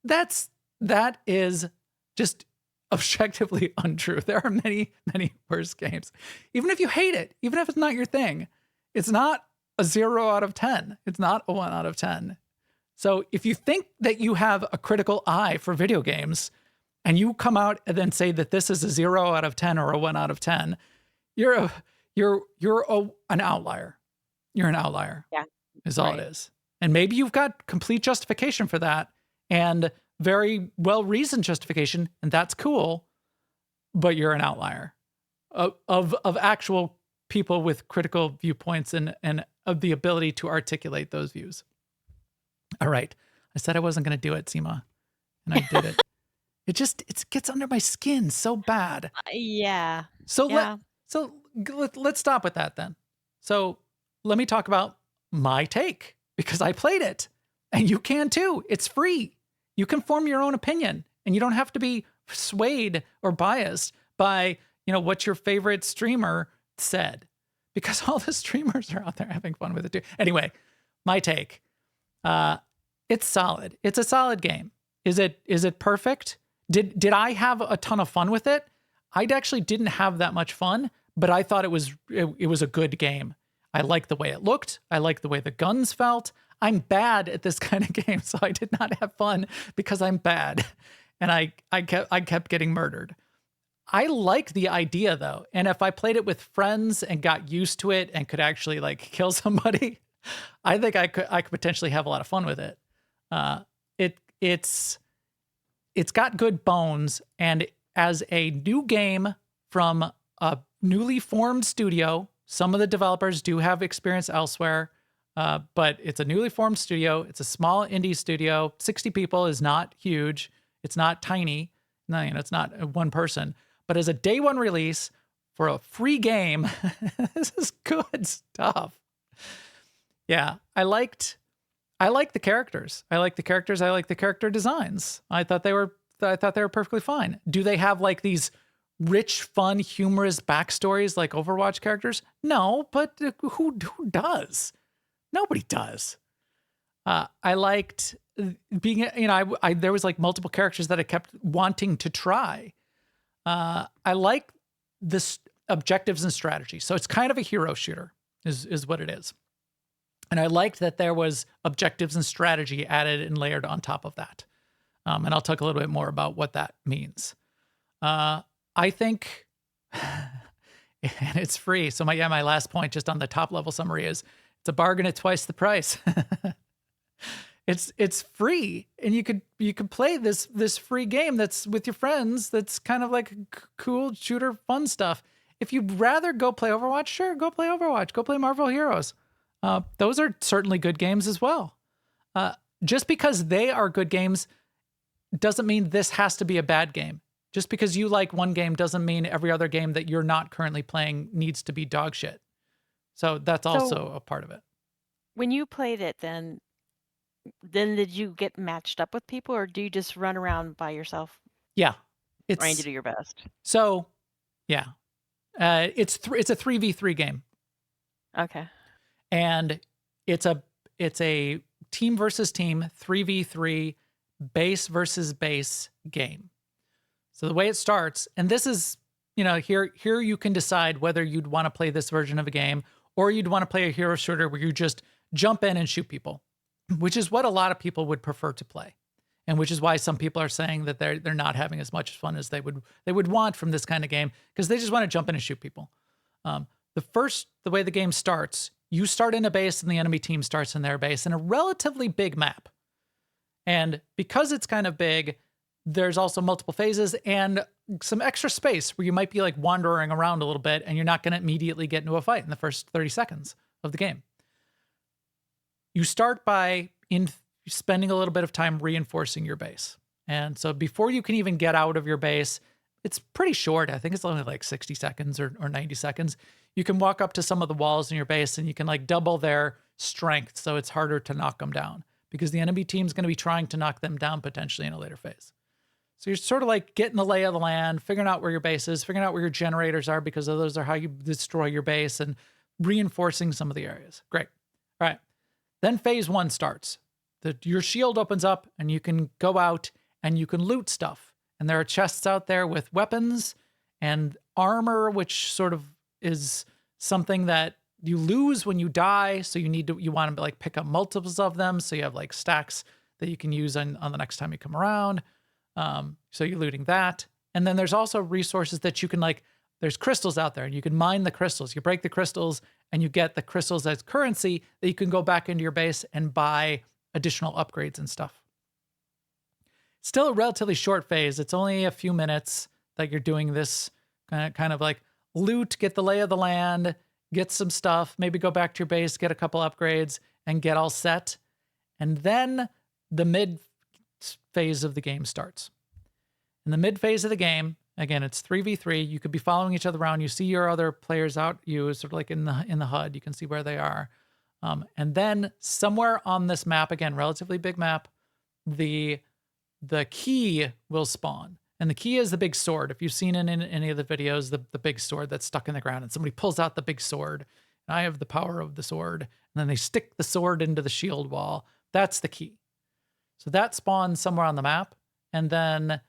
That is just objectively untrue. There are many, many worse games. Even if you hate it, even if it's not your thing, it's not a 0 out of 10. It's not a 1 out of 10. So if you think that you have a critical eye for video games and you come out and then say that this is a 0 out of 10 or a 1 out of 10, you're an outlier. You're an outlier. Yeah. Is all it is. And maybe you've got complete justification for that and very well-reasoned justification, and that's cool, but you're an outlier of actual people with critical viewpoints and of the ability to articulate those views. All right. I said I wasn't going to do it, Sema, and I did it. It gets under my skin so bad. Yeah. So Yeah. let's stop with that then. So let me talk about my take, because I played it and you can too. It's free. You can form your own opinion and you don't have to be swayed or biased by, what your favorite streamer said, because all the streamers are out there having fun with it too. Anyway, my take, it's solid. It's a solid game. Is it perfect? Did I have a ton of fun with it? I actually didn't have that much fun, but I thought it was a good game. I liked the way it looked. I liked the way the guns felt. I'm bad at this kind of game, so I did not have fun because I'm bad. And I kept getting murdered. I like the idea though. And if I played it with friends and got used to it and could actually like kill somebody, I think I could potentially have a lot of fun with it. It's got good bones, and as a new game from a newly formed studio, some of the developers do have experience elsewhere, but it's a newly formed studio. It's a small indie studio. 60 people is not huge. It's not tiny. No, it's not one person. But as a day one release for a free game, this is good stuff. Yeah, I liked the characters. I like the character designs. I thought they were I thought they were perfectly fine. Do they have like these rich, fun, humorous backstories like Overwatch characters? No, but who does? Nobody does. I liked being, you know, I there was like multiple characters that I kept wanting to try. I like this objectives and strategy. So it's kind of a hero shooter is what it is. And I liked that there was objectives and strategy added and layered on top of that. And I'll talk a little bit more about what that means. I think, and it's free. So my last point just on the top level summary is it's a bargain at twice the price. It's free, and you could play this free game that's with your friends. That's kind of like cool shooter fun stuff. If you'd rather go play Overwatch, sure, go play Overwatch. Go play Marvel Heroes. Those are certainly good games as well. Just because they are good games doesn't mean this has to be a bad game. Just because you like one game doesn't mean every other game that you're not currently playing needs to be dog shit. So that's also a part of it. When you played it, then did you get matched up with people, or do you just run around by yourself Yeah. trying to do your best? So, yeah. It's a 3v3 game. Okay. And it's a team versus team 3v3 base versus base game. So the way it starts, and this is, you know, here you can decide whether you'd want to play this version of a game or you'd want to play a hero shooter where you just jump in and shoot people, which is what a lot of people would prefer to play. And which is why some people are saying that they're not having as much fun as they would want from this kind of game, because they just want to jump in and shoot people. The way the game starts, you start in a base and the enemy team starts in their base in a relatively big map. And because it's kind of big, there's also multiple phases and some extra space where you might be like wandering around a little bit and you're not going to immediately get into a fight in the first 30 seconds of the game. You start by spending a little bit of time reinforcing your base. And so before you can even get out of your base, it's pretty short. I think it's only like 60 seconds or 90 seconds. You can walk up to some of the walls in your base and you can like double their strength. So it's harder to knock them down because the enemy team's going to be trying to knock them down potentially in a later phase. So you're sort of like getting the lay of the land, figuring out where your base is, figuring out where your generators are, because those are how you destroy your base, and reinforcing some of the areas. Great. All right. Then phase one starts. Your shield opens up and you can go out and you can loot stuff. And there are chests out there with weapons and armor, which sort of is something that you lose when you die. So you want to like pick up multiples of them. So you have like stacks that you can use on the next time you come around. So you're looting that. And then there's also resources that you can there's crystals out there and you can mine the crystals. You break the crystals and you get the crystals as currency that you can go back into your base and buy additional upgrades and stuff. Still a relatively short phase. It's only a few minutes that you're doing this kind of like loot, get the lay of the land, get some stuff, maybe go back to your base, get a couple upgrades and get all set. And then the mid phase of the game starts. In the mid phase of the game, again, it's 3v3. You could be following each other around. You see your other players out, you sort of like in the HUD, you can see where they are. And then somewhere on this map, again, relatively big map, the key will spawn. And the key is the big sword. If you've seen it in any of the videos, the big sword that's stuck in the ground, and somebody pulls out the big sword, and I have the power of the sword, and then they stick the sword into the shield wall. That's the key. So that spawns somewhere on the map, and then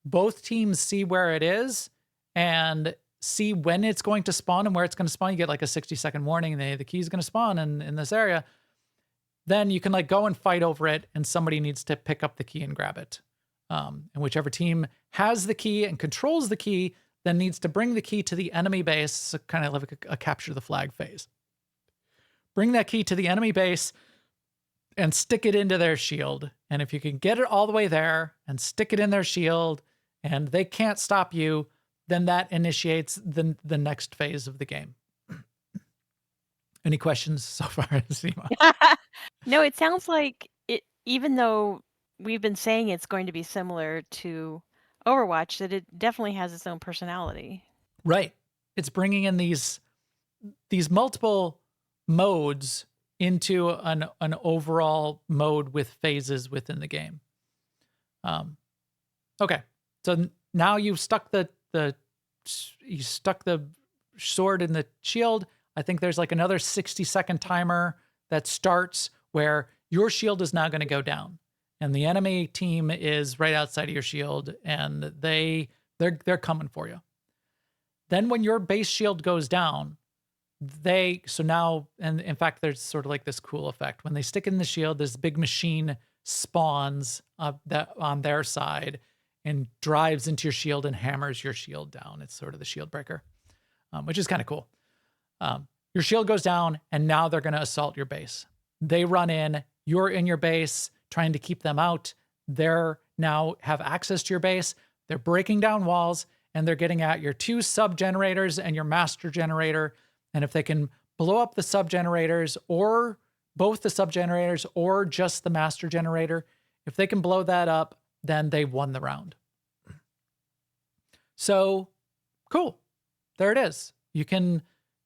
both teams see where it is and see when it's going to spawn and where it's going to spawn. You get like a 60-second warning. The key's going to spawn in this area. Then you can like go and fight over it, and somebody needs to pick up the key and grab it. And whichever team has the key and controls the key then needs to bring the key to the enemy base, so kind of like a capture the flag phase. Bring that key to the enemy base and stick it into their shield. And if you can get it all the way there and stick it in their shield and they can't stop you, then that initiates the next phase of the game. Any questions so far, Sema? No, it sounds like it, even though we've been saying it's going to be similar to Overwatch, that it definitely has its own personality. Right. It's bringing in these multiple modes into an overall mode with phases within the game. Okay. So now you've stuck the sword in the shield. I think there's like another 60-second timer that starts where your shield is now going to go down, and the enemy team is right outside of your shield, and they're coming for you. Then when your base shield goes down, and in fact, there's sort of like this cool effect. When they stick it in the shield, this big machine spawns that on their side and drives into your shield and hammers your shield down. It's sort of the shield breaker, which is kind of cool. Your shield goes down, and now they're going to assault your base. They run in, you're in your base trying to keep them out. They're now have access to your base. They're breaking down walls, and they're getting at your 2 sub-generators and your master generator. And if they can blow up the sub-generators, or both the sub-generators or just the master generator, if they can blow that up, then they won the round. So cool. There it is.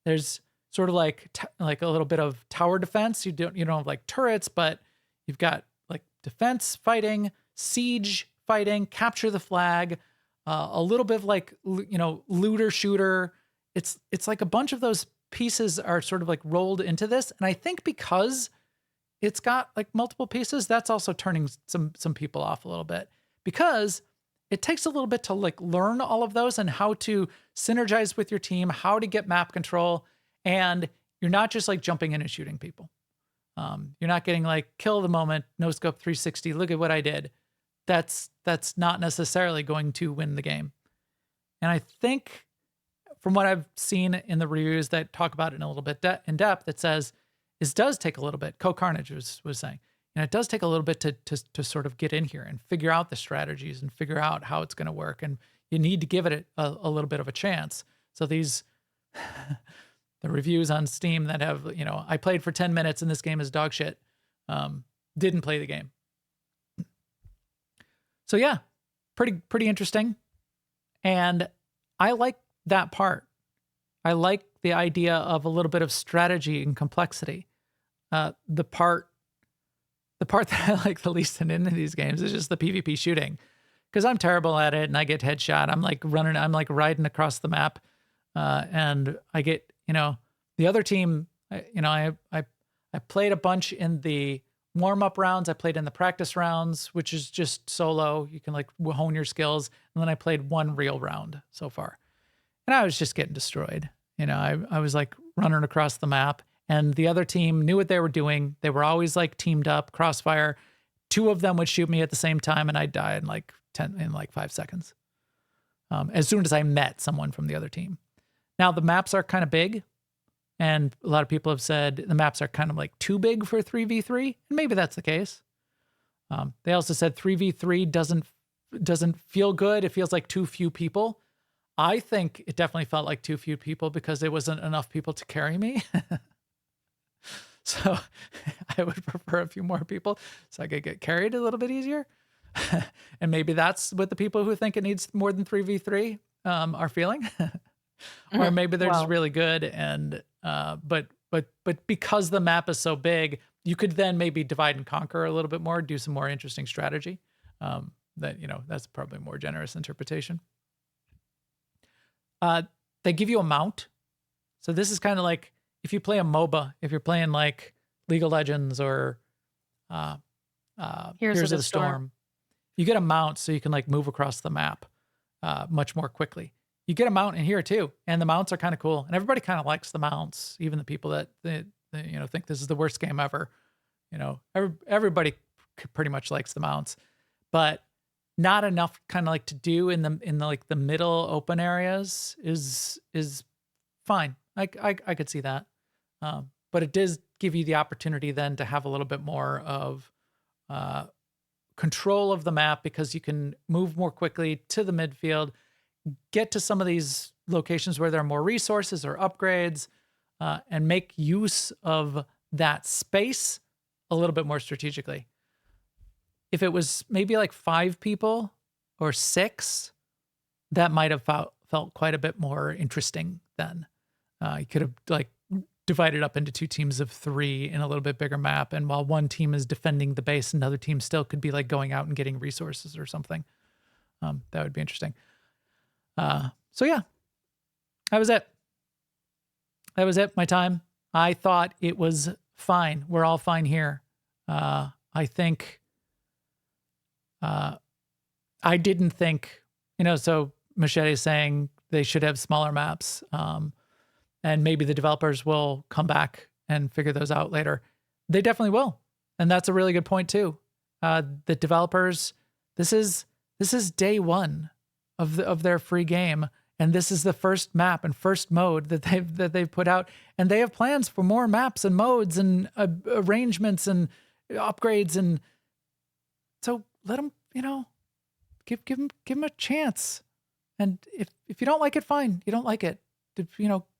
There's sort of like a little bit of tower defense. You don't have like turrets, but you've got like defense fighting, siege fighting, capture the flag, a little bit of like, looter shooter. It's like a bunch of those pieces are sort of like rolled into this. And I think because it's got like multiple pieces, that's also turning some people off a little bit, because it takes a little bit to like learn all of those and how to synergize with your team, how to get map control. And you're not just like jumping in and shooting people. You're not getting like kill the moment, no scope 360. Look at what I did. That's not necessarily going to win the game. And I think from what I've seen in the reviews that talk about it in a little bit in depth, it says it does take a little bit. Co-Carnage was saying, it does take a little bit to sort of get in here and figure out the strategies and figure out how it's going to work. And you need to give it a little bit of a chance. So these, the reviews on Steam that have, I played for 10 minutes and this game is dog shit, didn't play the game. So yeah, pretty interesting. And I like that part. I like the idea of a little bit of strategy and complexity. The part that I like the least in any of these games is just the PvP shooting, because I'm terrible at it and I get headshot. I'm like riding across the map, and I get, the other team, I played a bunch in the warm-up rounds. I played in the practice rounds, which is just solo. You can like hone your skills. And then I played one real round so far, and I was just getting destroyed. I was like running across the map, and the other team knew what they were doing. They were always like teamed up, crossfire. 2 of them would shoot me at the same time, and I'd die in like 5 seconds. As soon as I met someone from the other team. Now the maps are kind of big, and a lot of people have said the maps are kind of like too big for 3v3, and maybe that's the case. They also said 3v3 doesn't feel good. It feels like too few people. I think it definitely felt like too few people because there wasn't enough people to carry me. So I would prefer a few more people so I could get carried a little bit easier. And maybe that's what the people who think it needs more than 3v3 are feeling. Or maybe they're just really good. And but because the map is so big, you could then maybe divide and conquer a little bit more, do some more interesting strategy. That's probably a more generous interpretation. They give you a mount. So this is kind of like if you play a MOBA, if you're playing like League of Legends or Heroes of the Storm, you get a mount so you can like move across the map much more quickly. You get a mount in here too, and the mounts are kind of cool. And everybody kind of likes the mounts, even the people that think this is the worst game ever. Everybody pretty much likes the mounts, but not enough kind of like to do in the middle open areas is fine. I could see that. But it does give you the opportunity then to have a little bit more of control of the map, because you can move more quickly to the midfield, get to some of these locations where there are more resources or upgrades, and make use of that space a little bit more strategically. If it was maybe like 5 people or 6, that might have felt quite a bit more interesting then. You could have like divided up into 2 teams of 3 in a little bit bigger map. And while one team is defending the base, another team still could be like going out and getting resources or something. That would be interesting. So yeah, that was it. That was it. My time. I thought it was fine. We're all fine here. I think. I didn't think, so Machete is saying they should have smaller maps, and maybe the developers will come back and figure those out later. They definitely will, and that's a really good point too. The developers, this is day one of their free game, and this is the first map and first mode that they've put out, and they have plans for more maps and modes and arrangements and upgrades, and so let them, give them a chance. And if you don't like it, fine. You don't like it.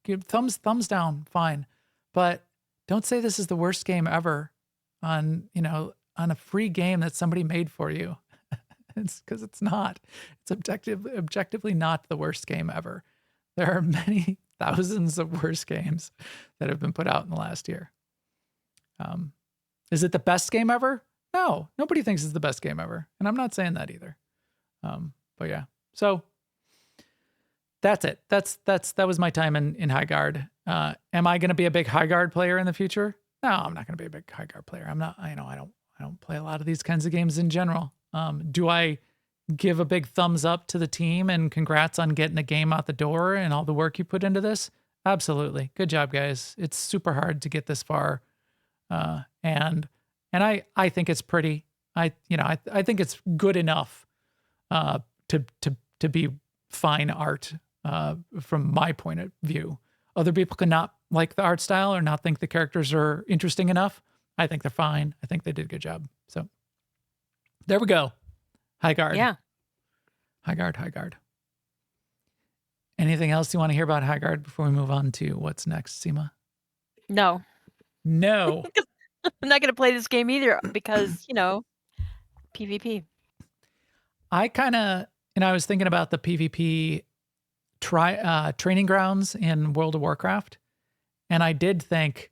Give thumbs down, fine. But don't say this is the worst game ever on a free game that somebody made for you. It's because it's not. It's objectively not the worst game ever. There are many thousands of worse games that have been put out in the last year. Is it the best game ever? No, nobody thinks it's the best game ever. And I'm not saying that either. But yeah, so that's it. That was my time in Highguard. Am I going to be a big Highguard player in the future? No, I'm not going to be a big Highguard player. I'm not, I don't play a lot of these kinds of games in general. Do I give a big thumbs up to the team and congrats on getting a game out the door and all the work you put into this? Absolutely. Good job, guys. It's super hard to get this far. And I think it's pretty. I think it's good enough to be fine art from my point of view. Other people could not like the art style or not think the characters are interesting enough. I think they're fine. I think they did a good job. So there we go. Highguard. Yeah. Highguard. Anything else you want to hear about Highguard before we move on to what's next, Sema? No. No. I'm not going to play this game either because, PvP. I kind of, I was thinking about the PvP training grounds in World of Warcraft. And I did think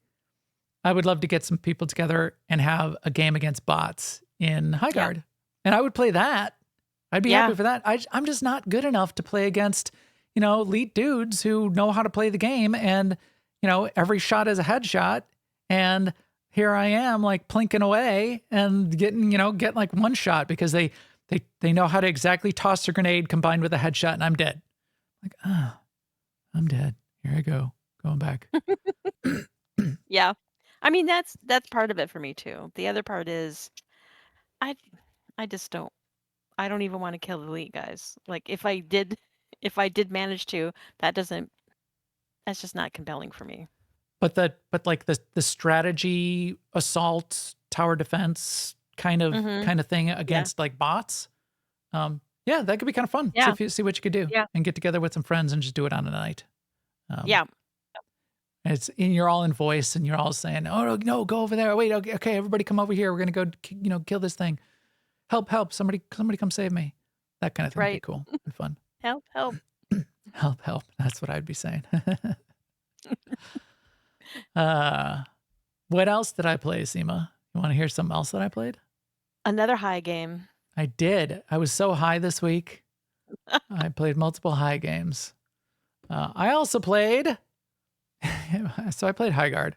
I would love to get some people together and have a game against bots in Highguard. Yeah. And I would play that. I'd be happy for that. I'm just not good enough to play against, elite dudes who know how to play the game. And, every shot is a headshot. And here I am like plinking away and getting like one shot because they know how to exactly toss a grenade combined with a headshot and I'm dead. Like, I'm dead. Here I go. Going back. Yeah. I mean, that's part of it for me too. The other part is I don't even want to kill the elite guys. Like if I did manage to, that's just not compelling for me. But the strategy assault tower defense kind of thing against like bots. That could be kind of fun. Yeah. See what you could do and get together with some friends and just do it on a night. You're all in voice and you're all saying, "Oh no, go over there. Wait, okay, everybody come over here. We're going to go, kill this thing. Help, somebody come save me." That kind of thing would be cool and fun. Help. help. That's what I'd be saying. What else did I play, Sema? You want to hear something else that I played? Another high game. I did. I was so high this week. I played multiple high games. I also played. So I played Highguard.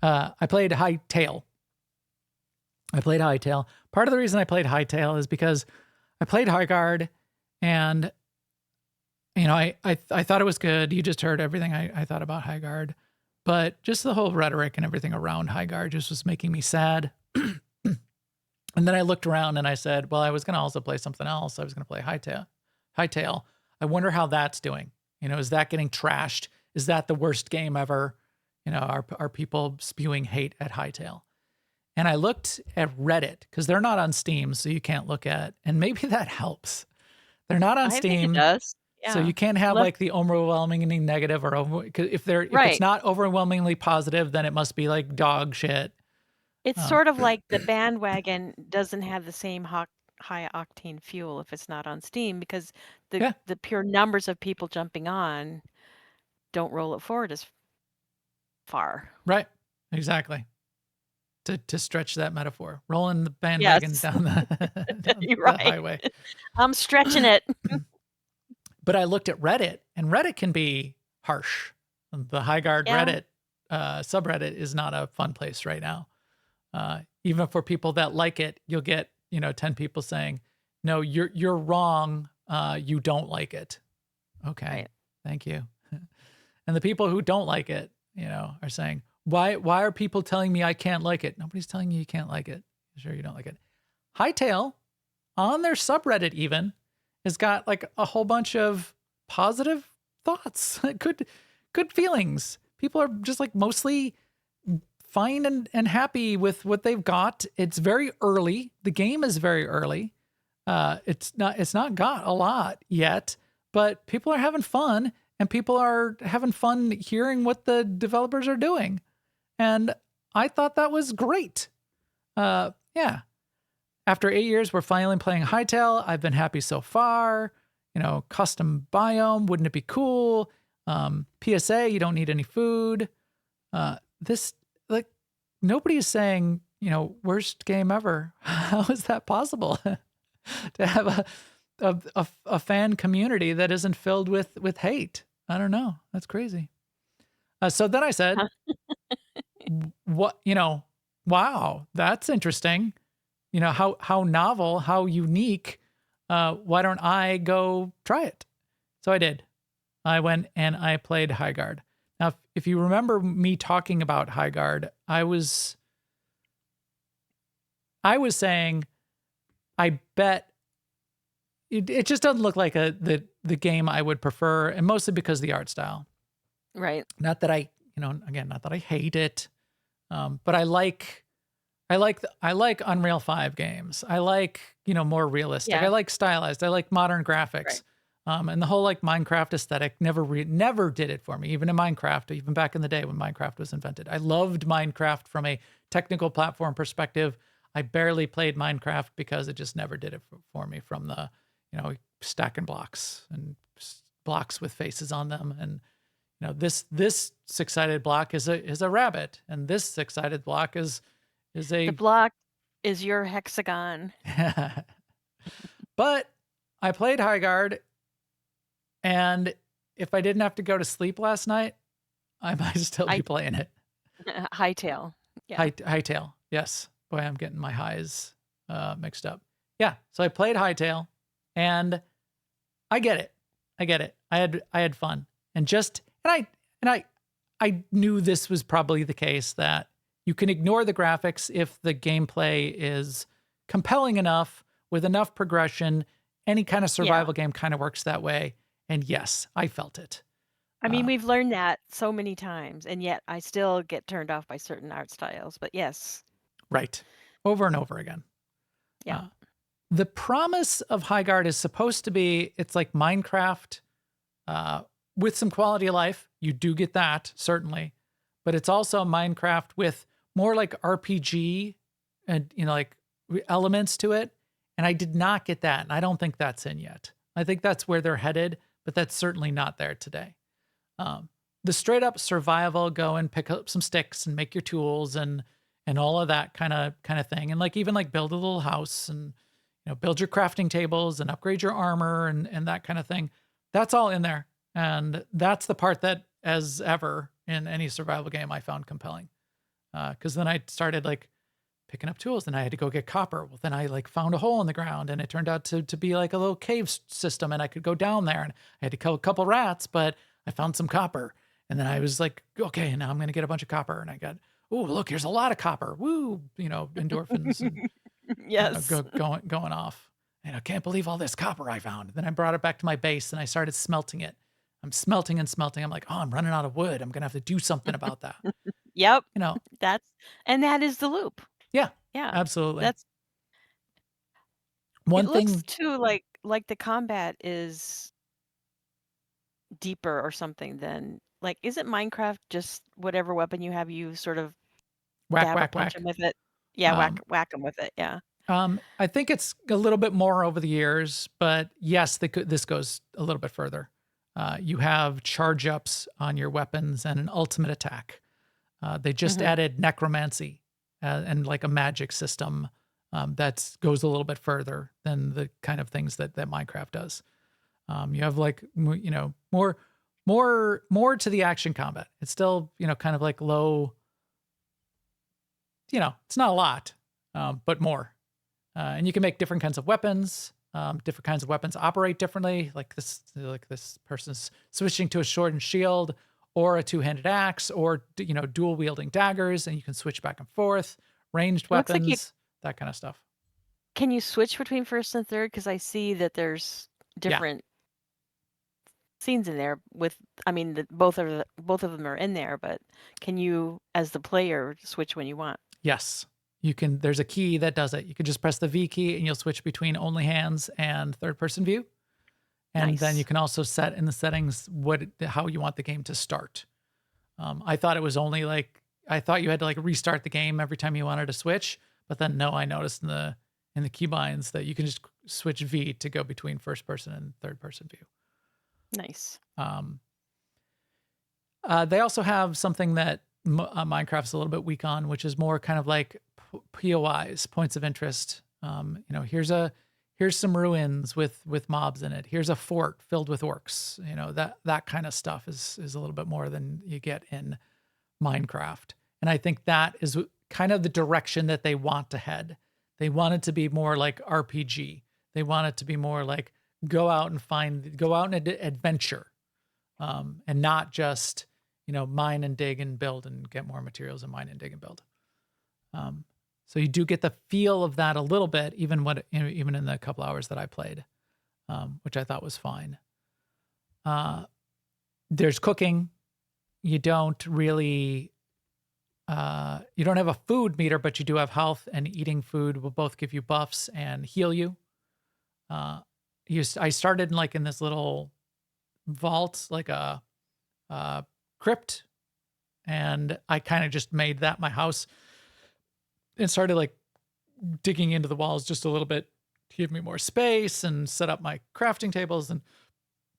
I played Hytale. Part of the reason I played Hytale is because I played Highguard, and I thought it was good. You just heard everything I thought about Highguard, but just the whole rhetoric and everything around Highguard just was making me sad. And then I looked around and I said, well, I was going to also play something else. I was going to play Hytale. I wonder how that's doing. Is that getting trashed? Is that the worst game ever? Are people spewing hate at Hytale? And I looked at Reddit because they're not on Steam, so you can't look at. And maybe that helps. They're not on Steam. I think it does. Yeah. So you can't have like the overwhelmingly negative if it's not overwhelmingly positive, then it must be like dog shit. It's sort of like the bandwagon doesn't have the same high octane fuel if it's not on Steam because the pure numbers of people jumping on don't roll it forward as far. Right. Exactly. to stretch that metaphor. Rolling the bandwagon Yes. down down You're the right. highway. I'm stretching it. But I looked at Reddit, and Reddit can be harsh. The Highguard Yeah. Reddit subreddit is not a fun place right now. Even for people that like it, you'll get 10 people saying, "No, you're wrong. You don't like it." Okay, Right. thank you. And the people who don't like it, are saying, "Why are people telling me I can't like it?" Nobody's telling you can't like it. Sure, you don't like it. Hytale, on their subreddit even, has got like a whole bunch of positive thoughts, good feelings. People are just like mostly fine and happy with what they've got. It's very early. The game is very early. It's not got a lot yet, but people are having fun, and people are having fun hearing what the developers are doing. And I thought that was great. Yeah. After 8 years, we're finally playing Hytale. I've been happy so far. Custom biome, wouldn't it be cool? PSA, you don't need any food. This, like, nobody is saying, worst game ever. How is that possible? To have a fan community that isn't filled with hate. I don't know. That's crazy. So then I said, what, wow, that's interesting. How novel, how unique. Why don't I go try it? So I did. I went and I played Highguard. Now, if you remember me talking about Highguard, I was saying, I bet it just doesn't look like the game I would prefer, and mostly because of the art style. Right. Not that I, not that I hate it, but I like Unreal 5 games. I like, more realistic. Yeah. I like stylized. I like modern graphics. Right. And the whole like Minecraft aesthetic never did it for me. Even in Minecraft, even back in the day when Minecraft was invented, I loved Minecraft from a technical platform perspective. I barely played Minecraft because it just never did it for me, from the, stacking blocks and blocks with faces on them. And, this 6-sided block is a rabbit, and this 6-sided block is The a, block is your hexagon. but I played Highguard, and if I didn't have to go to sleep last night, I might still be playing it. Hightail. Yeah. Hytale. Yes. Boy, I'm getting my highs mixed up. Yeah. So I played Hytale, and I get it. I had fun, and I knew this was probably the case, that you can ignore the graphics if the gameplay is compelling enough with enough progression. Any kind of survival game kind of works that way. And yes, I felt it. I mean, we've learned that so many times, and yet I still get turned off by certain art styles. But yes. Right. Over and over again. Yeah. The promise of Highguard is supposed to be, it's like Minecraft with some quality of life. You do get that, certainly. But it's also Minecraft with more like RPG and, like elements to it. And I did not get that. And I don't think that's in yet. I think that's where they're headed, but that's certainly not there today. The straight up survival, go and pick up some sticks and make your tools and all of that kind of thing. And like, even like build a little house and, build your crafting tables and upgrade your armor and that kind of thing. That's all in there. And that's the part that, as ever in any survival game, I found compelling. Cause then I started like picking up tools, and I had to go get copper. Well, then I like found a hole in the ground, and it turned out to be like a little cave system, and I could go down there, and I had to kill a couple rats, but I found some copper. And then I was like, okay, now I'm going to get a bunch of copper. And I got, oh, look, here's a lot of copper. Woo, endorphins and, Yes. going off. And I can't believe all this copper I found. And then I brought it back to my base, and I started smelting it. I'm smelting and smelting. I'm like, oh, I'm running out of wood. I'm going to have to do something about that. Yep. That That is the loop. Yeah, Yeah. absolutely. That's One it thing. looks too like the combat is deeper or something than, like, isn't Minecraft just whatever weapon you have, you sort of dab or punch them with it? Yeah, whack them with it. Yeah. I think it's a little bit more over the years, but yes, this goes a little bit further. You have charge ups on your weapons and an ultimate attack. They just added necromancy and like a magic system that goes a little bit further than the kind of things that Minecraft does. You have like more to the action combat. It's still kind of like low. It's not a lot, but more. And you can make different kinds of weapons. Different kinds of weapons operate differently. Like this person's switching to a sword and shield, or a two-handed axe, or dual wielding daggers, and you can switch back and forth. Ranged It looks like weapons, that kind of stuff. Can you switch between first and third? Because I see that there's different scenes in there both of them are in there, but can you, as the player, switch when you want? Yes, you can. There's a key that does it. You can just press the V key and you'll switch between only hands and third person view. And then Nice. you can also set in the settings how you want the game to start. I thought it was only I thought you had to restart the game every time you wanted to switch, but then no, I noticed in the keybinds that you can just switch V to go between first person and third person view. Nice. They also have something that Minecraft's a little bit weak on, which is more kind of like POIs, points of interest. Here's some ruins with mobs in it. Here's a fort filled with orcs. That kind of stuff is a little bit more than you get in Minecraft. And I think that is kind of the direction that they want to head. They want it to be more like RPG. They want it to be more like go out and adventure, and not just mine and dig and build and get more materials and mine and dig and build. So you do get the feel of that a little bit, even in the couple hours that I played, which I thought was fine. There's cooking. You don't really, you don't have a food meter, but you do have health, and eating food will both give you buffs and heal you. I started in this little vault, like a crypt, and I kind of just made that my house and started digging into the walls just a little bit to give me more space, and set up my crafting tables and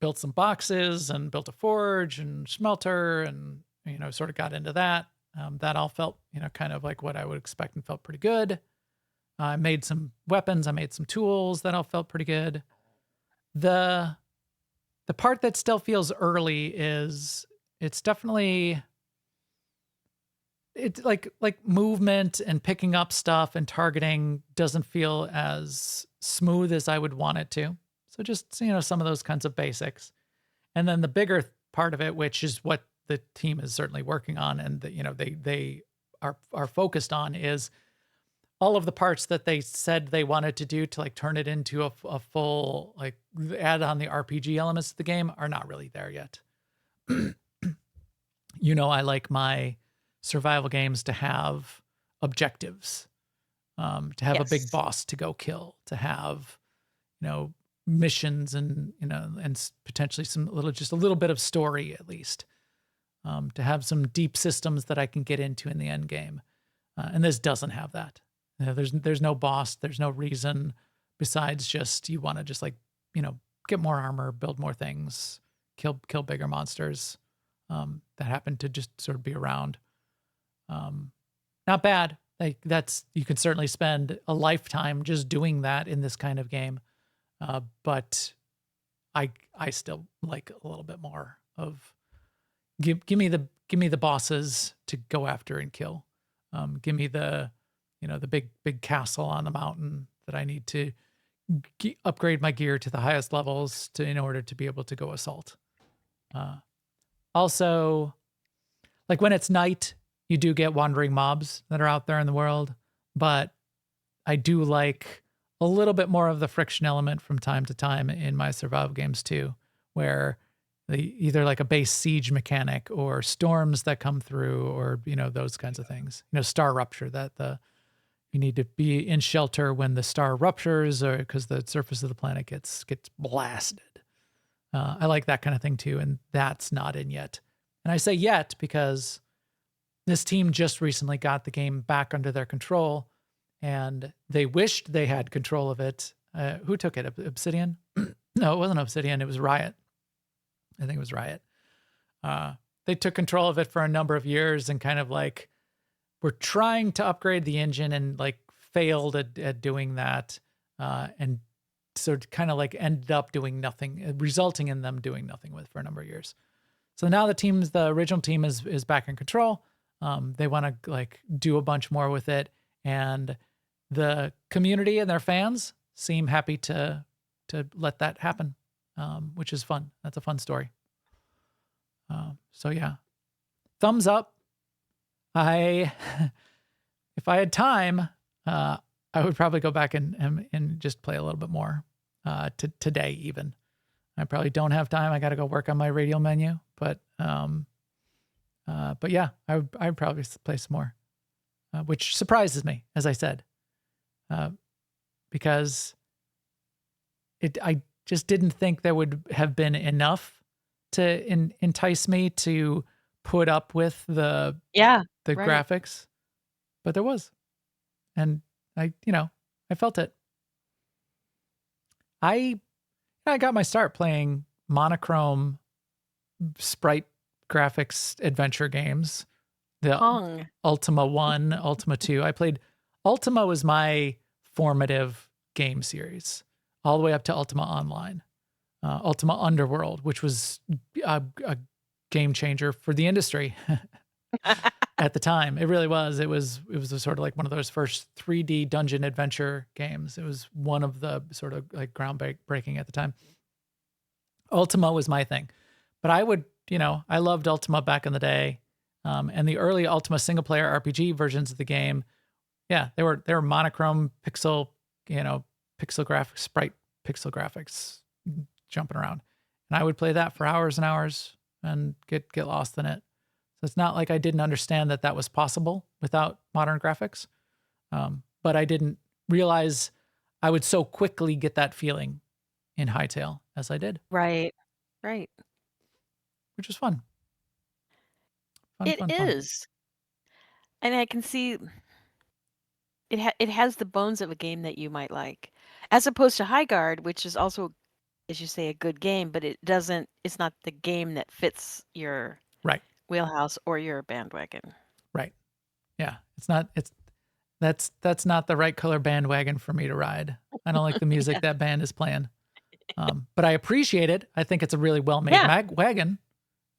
built some boxes and built a forge and smelter, and sort of got into that. That all felt kind of like what I would expect and felt pretty good. I made some weapons, I made some tools that all felt pretty good. The part that still feels early is it's definitely like movement and picking up stuff and targeting doesn't feel as smooth as I would want it to. So just some of those kinds of basics. And then the bigger part of it, which is what the team is certainly working on, and they are focused on, is all of the parts that they said they wanted to do to turn it into a full add on the RPG elements to the game are not really there yet. I like my survival games to have objectives, to have a big Yes. boss to go kill, to have missions and and potentially just a little bit of story at least, to have some deep systems that I can get into in the end game. And this doesn't have that. There's no boss, there's no reason besides just you want to just get more armor, build more things, kill bigger monsters that happen to just sort of be around. Not bad. You can certainly spend a lifetime just doing that in this kind of game. But I still like a little bit more of give me the bosses to go after and kill. Give me the big castle on the mountain that I need to upgrade my gear to the highest levels in order to be able to go assault. Also, when it's night, you do get wandering mobs that are out there in the world, but I do like a little bit more of the friction element from time to time in my survival games too, where either a base siege mechanic or storms that come through, or those kinds of things. Star rupture, that you need to be in shelter when the star ruptures, or because the surface of the planet gets blasted. I like that kind of thing too, and that's not in yet. And I say yet because this team just recently got the game back under their control, and they wished they had control of it. Who took it? Obsidian? No, it wasn't Obsidian. It was Riot. I think it was Riot. They took control of it for a number of years and kind of were trying to upgrade the engine and like failed at doing that, and so kind of like ended up doing nothing, resulting in them doing nothing with for a number of years. So now the original team is back in control. They want to like do a bunch more with it, and the community and their fans seem happy to let that happen, which is fun. That's a fun story. So yeah, thumbs up. If I had time, I would probably go back and just play a little bit more today even. I probably don't have time. I got to go work on my radial menu, but yeah, I'd probably play some more, which surprises me, as I said, because I just didn't think there would have been enough to entice me to put up with the right. graphics, but there was, and I felt it. I got my start playing monochrome sprite graphics adventure games. The Pong. Ultima 1, Ultima 2. I played Ultima was my formative game series, all the way up to Ultima Online. Ultima Underworld, which was a game changer for the industry at the time. It really was. It was sort of like one of those first 3D dungeon adventure games. It was one of the sort of like groundbreaking at the time. Ultima was my thing, but I would, I loved Ultima back in the day. And the early Ultima single player RPG versions of the game, yeah, they were monochrome pixel graphics, sprite pixel graphics jumping around. And I would play that for hours and hours and get lost in it. So it's not like I didn't understand that was possible without modern graphics. But I didn't realize I would so quickly get that feeling in Hytale as I did. Right. Which is fun. It is. And I can see it has the bones of a game that you might like, as opposed to Highguard, which is also, as you say, a good game, but it's not the game that fits your wheelhouse or your bandwagon. Right. Yeah. That's not the right color bandwagon for me to ride. I don't like the music that band is playing. But I appreciate it. I think it's a really well-made wagon.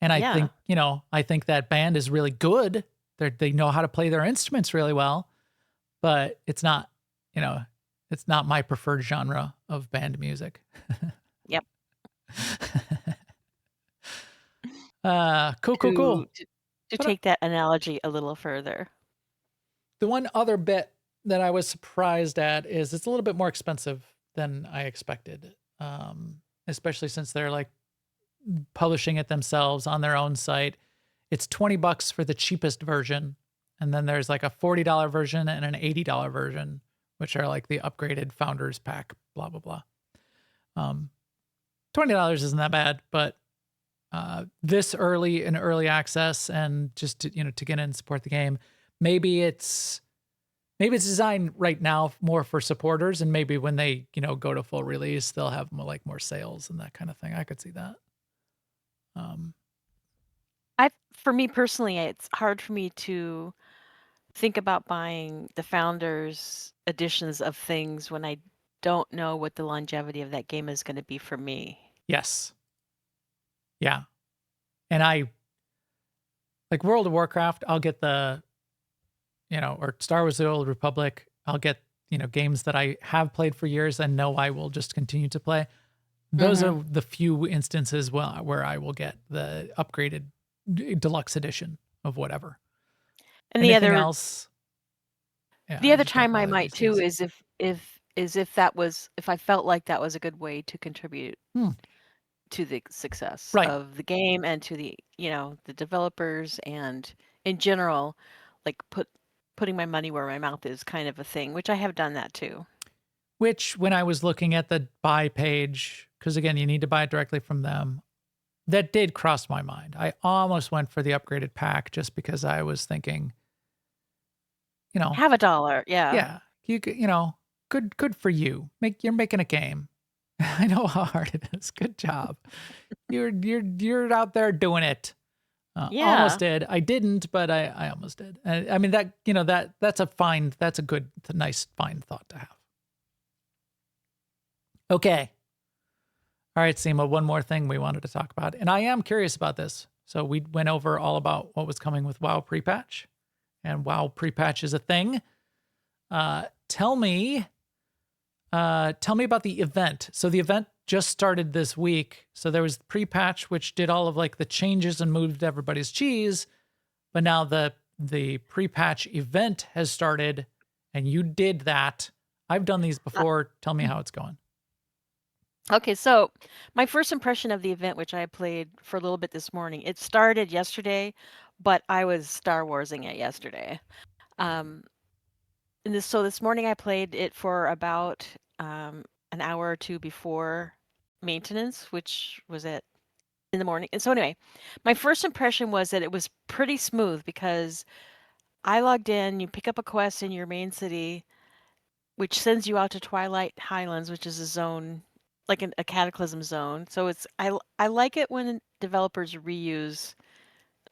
And I think that band is really good. They know how to play their instruments really well, but it's not my preferred genre of band music. Yep. Cool. To take that analogy a little further. The one other bit that I was surprised at is it's a little bit more expensive than I expected. Especially since they're like publishing it themselves on their own site. It's $20 for the cheapest version. And then there's like a $40 version and an $80 version, which are like the upgraded Founders Pack, blah, blah, blah. $20 isn't that bad, but this early in early access and just to get in and support the game, maybe it's designed right now more for supporters, and maybe when they go to full release, they'll have more sales and that kind of thing. I could see that. For me personally, it's hard for me to think about buying the Founders editions of things when I don't know what the longevity of that game is going to be for me. Yes. Yeah. And I like World of Warcraft, I'll get the or Star Wars: The Old Republic, I'll get, games that I have played for years and know I will just continue to play. Those are the few instances where I will get the upgraded deluxe edition of whatever. And anything else. Yeah, the other time I might too is if I felt like that was a good way to contribute to the success of the game and to the the developers, and in general, like putting my money where my mouth is kind of a thing, which I have done that too. Which, when I was looking at the buy page, because again, you need to buy it directly from them, that did cross my mind. I almost went for the upgraded pack just because I was thinking, have $1. Yeah. You good for you. You're making a game. I know how hard it is. Good job. You're out there doing it. Almost Yeah. did. I didn't, but I almost did. I mean that's a good, nice, fine thought to have. Okay. All right, Sema, one more thing we wanted to talk about, and I am curious about this. So we went over all about what was coming with WoW pre-patch, and WoW pre-patch is a thing. Tell me about the event. So the event just started this week. So there was pre-patch, which did all of like the changes and moved everybody's cheese. But now the pre-patch event has started, and you did that. I've done these before. Tell me how it's going. Okay, so my first impression of the event, which I played for a little bit this morning, it started yesterday, but I was Star Warsing it yesterday. Um, so this morning I played it for about an hour or two before maintenance, which was in the morning. And so anyway, my first impression was that it was pretty smooth because I logged in, you pick up a quest in your main city, which sends you out to Twilight Highlands, which is a zone, like a cataclysm zone. So I like it when developers reuse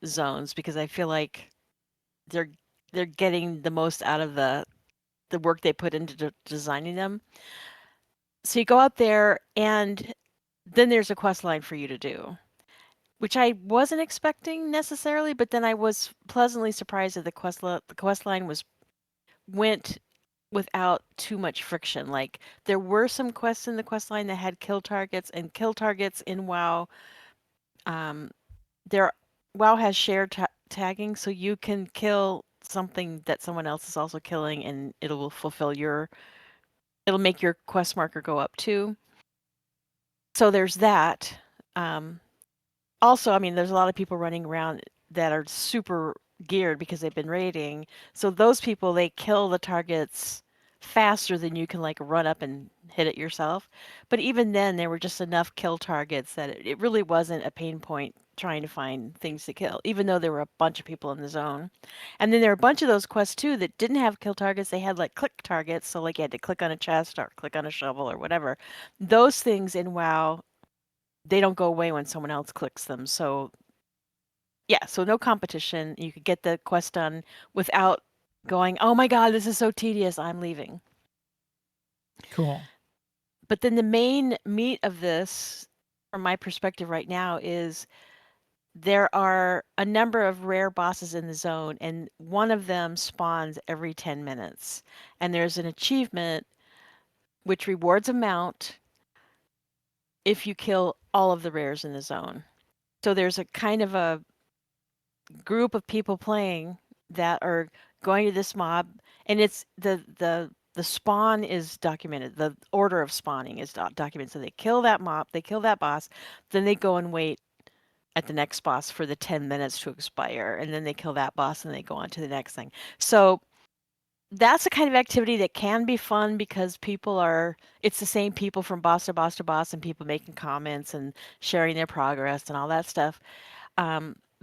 zones because I feel like they're getting the most out of the work they put into designing them. So you go out there, and then there's a quest line for you to do, which I wasn't expecting necessarily, but then I was pleasantly surprised that the quest line went without too much friction. Like there were some quests in the quest line that had kill targets, and kill targets in WoW, WoW has shared tagging, so you can kill something that someone else is also killing, and it'll make your quest marker go up too. So there's that. Also, I mean, there's a lot of people running around that are super geared because they've been raiding. So those people, they kill the targets faster than you can like run up and hit it yourself. But even then, there were just enough kill targets that it really wasn't a pain point trying to find things to kill, even though there were a bunch of people in the zone. And then there are a bunch of those quests too that didn't have kill targets. They had like click targets. So like you had to click on a chest or click on a shovel or whatever. Those things in WoW, they don't go away when someone else clicks them. So yeah, so no competition. You could get the quest done without going, oh my God, this is so tedious, I'm leaving. Cool. But then the main meat of this, from my perspective right now, is there are a number of rare bosses in the zone, and one of them spawns every 10 minutes. And there's an achievement which rewards a mount if you kill all of the rares in the zone. So there's a kind of a group of people playing that are going to this mob, and it's the spawn is documented. The order of spawning is documented. So they kill that mob, they kill that boss, then they go and wait at the next boss for the 10 minutes to expire, and then they kill that boss and they go on to the next thing. So that's the kind of activity that can be fun because it's the same people from boss to boss to boss, and people making comments and sharing their progress and all that stuff.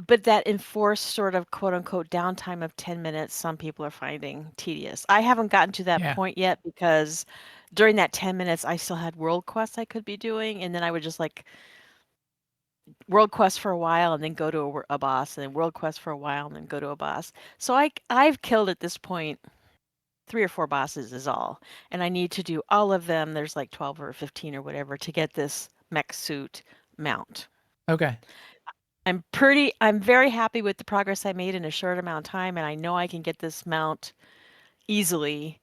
But that enforced sort of quote unquote downtime of 10 minutes, some people are finding tedious. I haven't gotten to that point yet because during that 10 minutes, I still had world quests I could be doing. And then I would just like world quest for a while and then go to a boss, and then world quest for a while and then go to a boss. So I've killed at this point 3 or 4 bosses is all. And I need to do all of them. There's like 12 or 15 or whatever to get this mech suit mount. Okay. I'm very happy with the progress I made in a short amount of time, and I know I can get this mount easily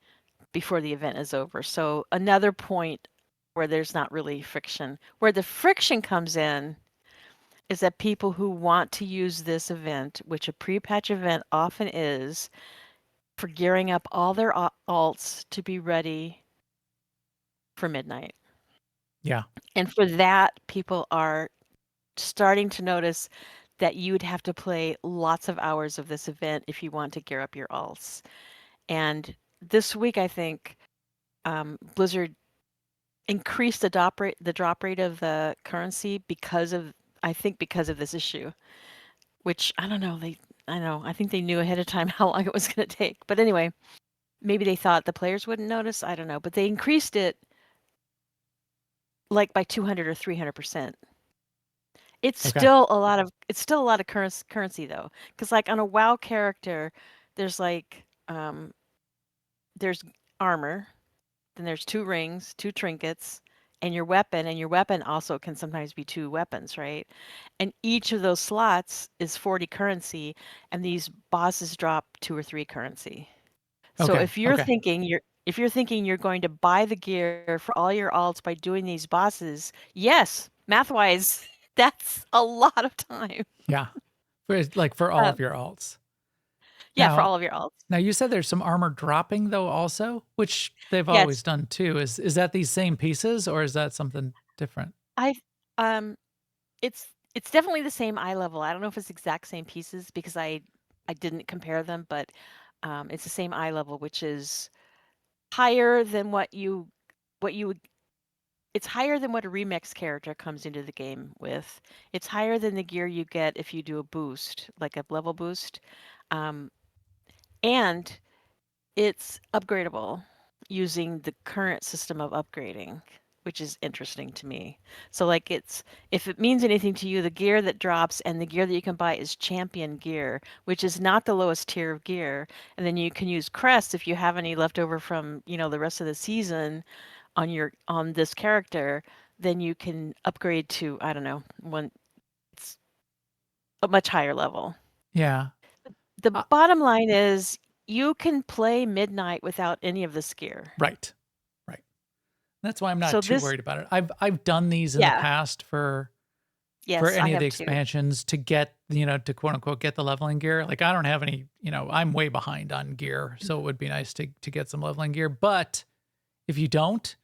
before the event is over. So another point where there's not really friction. Where the friction comes in is that people who want to use this event, which a pre-patch event often is, for gearing up all their alts to be ready for midnight. Yeah. And for that, people are starting to notice that you would have to play lots of hours of this event if you want to gear up your alts. And this week, I think Blizzard increased the drop rate of the currency because of this issue, which I don't know. I think they knew ahead of time how long it was going to take. But anyway, maybe they thought the players wouldn't notice. I don't know. But they increased it like by 200 or 300%. It's Okay. still a lot of currency though, because like on a WoW character, there's like there's armor, then there's 2 rings, 2 trinkets, and your weapon also can sometimes be 2 weapons, right? And each of those slots is 40 currency, and these bosses drop 2 or 3 currency. So Okay. if you're Okay. thinking you're going to buy the gear for all your alts by doing these bosses, yes, math-wise, that's a lot of time. Yeah. For all of Um, your alts. yeah, for Now, all of your alts. now you said there's some armor dropping though also, which they've always Yes, done too. Is that these same pieces or is that something different? I've um it's definitely the same eye level. I don't know if it's exact same pieces because I didn't compare them, but it's the same eye level, which is higher than what you would. It's higher than what a remix character comes into the game with. It's higher than the gear you get if you do a boost, like a level boost, um, and it's upgradable using the current system of upgrading, which is interesting to me. So like if it means anything to you, the gear that drops and the gear that you can buy is champion gear, which is not the lowest tier of gear. And then you can use crests if you have any left over from, the rest of the season on this character, then you can upgrade to, I don't know, one it's a much higher level. Yeah. The Uh, bottom line is you can play Midnight without any of this gear. right. Right. That's why I'm not So too this worried about it. I've done these in the Yeah. past for Yes, I any of the have too. expansions to get, to quote unquote get the leveling gear. Like I don't have any, I'm way behind on gear, so it would be nice to get some leveling gear. But if you don't,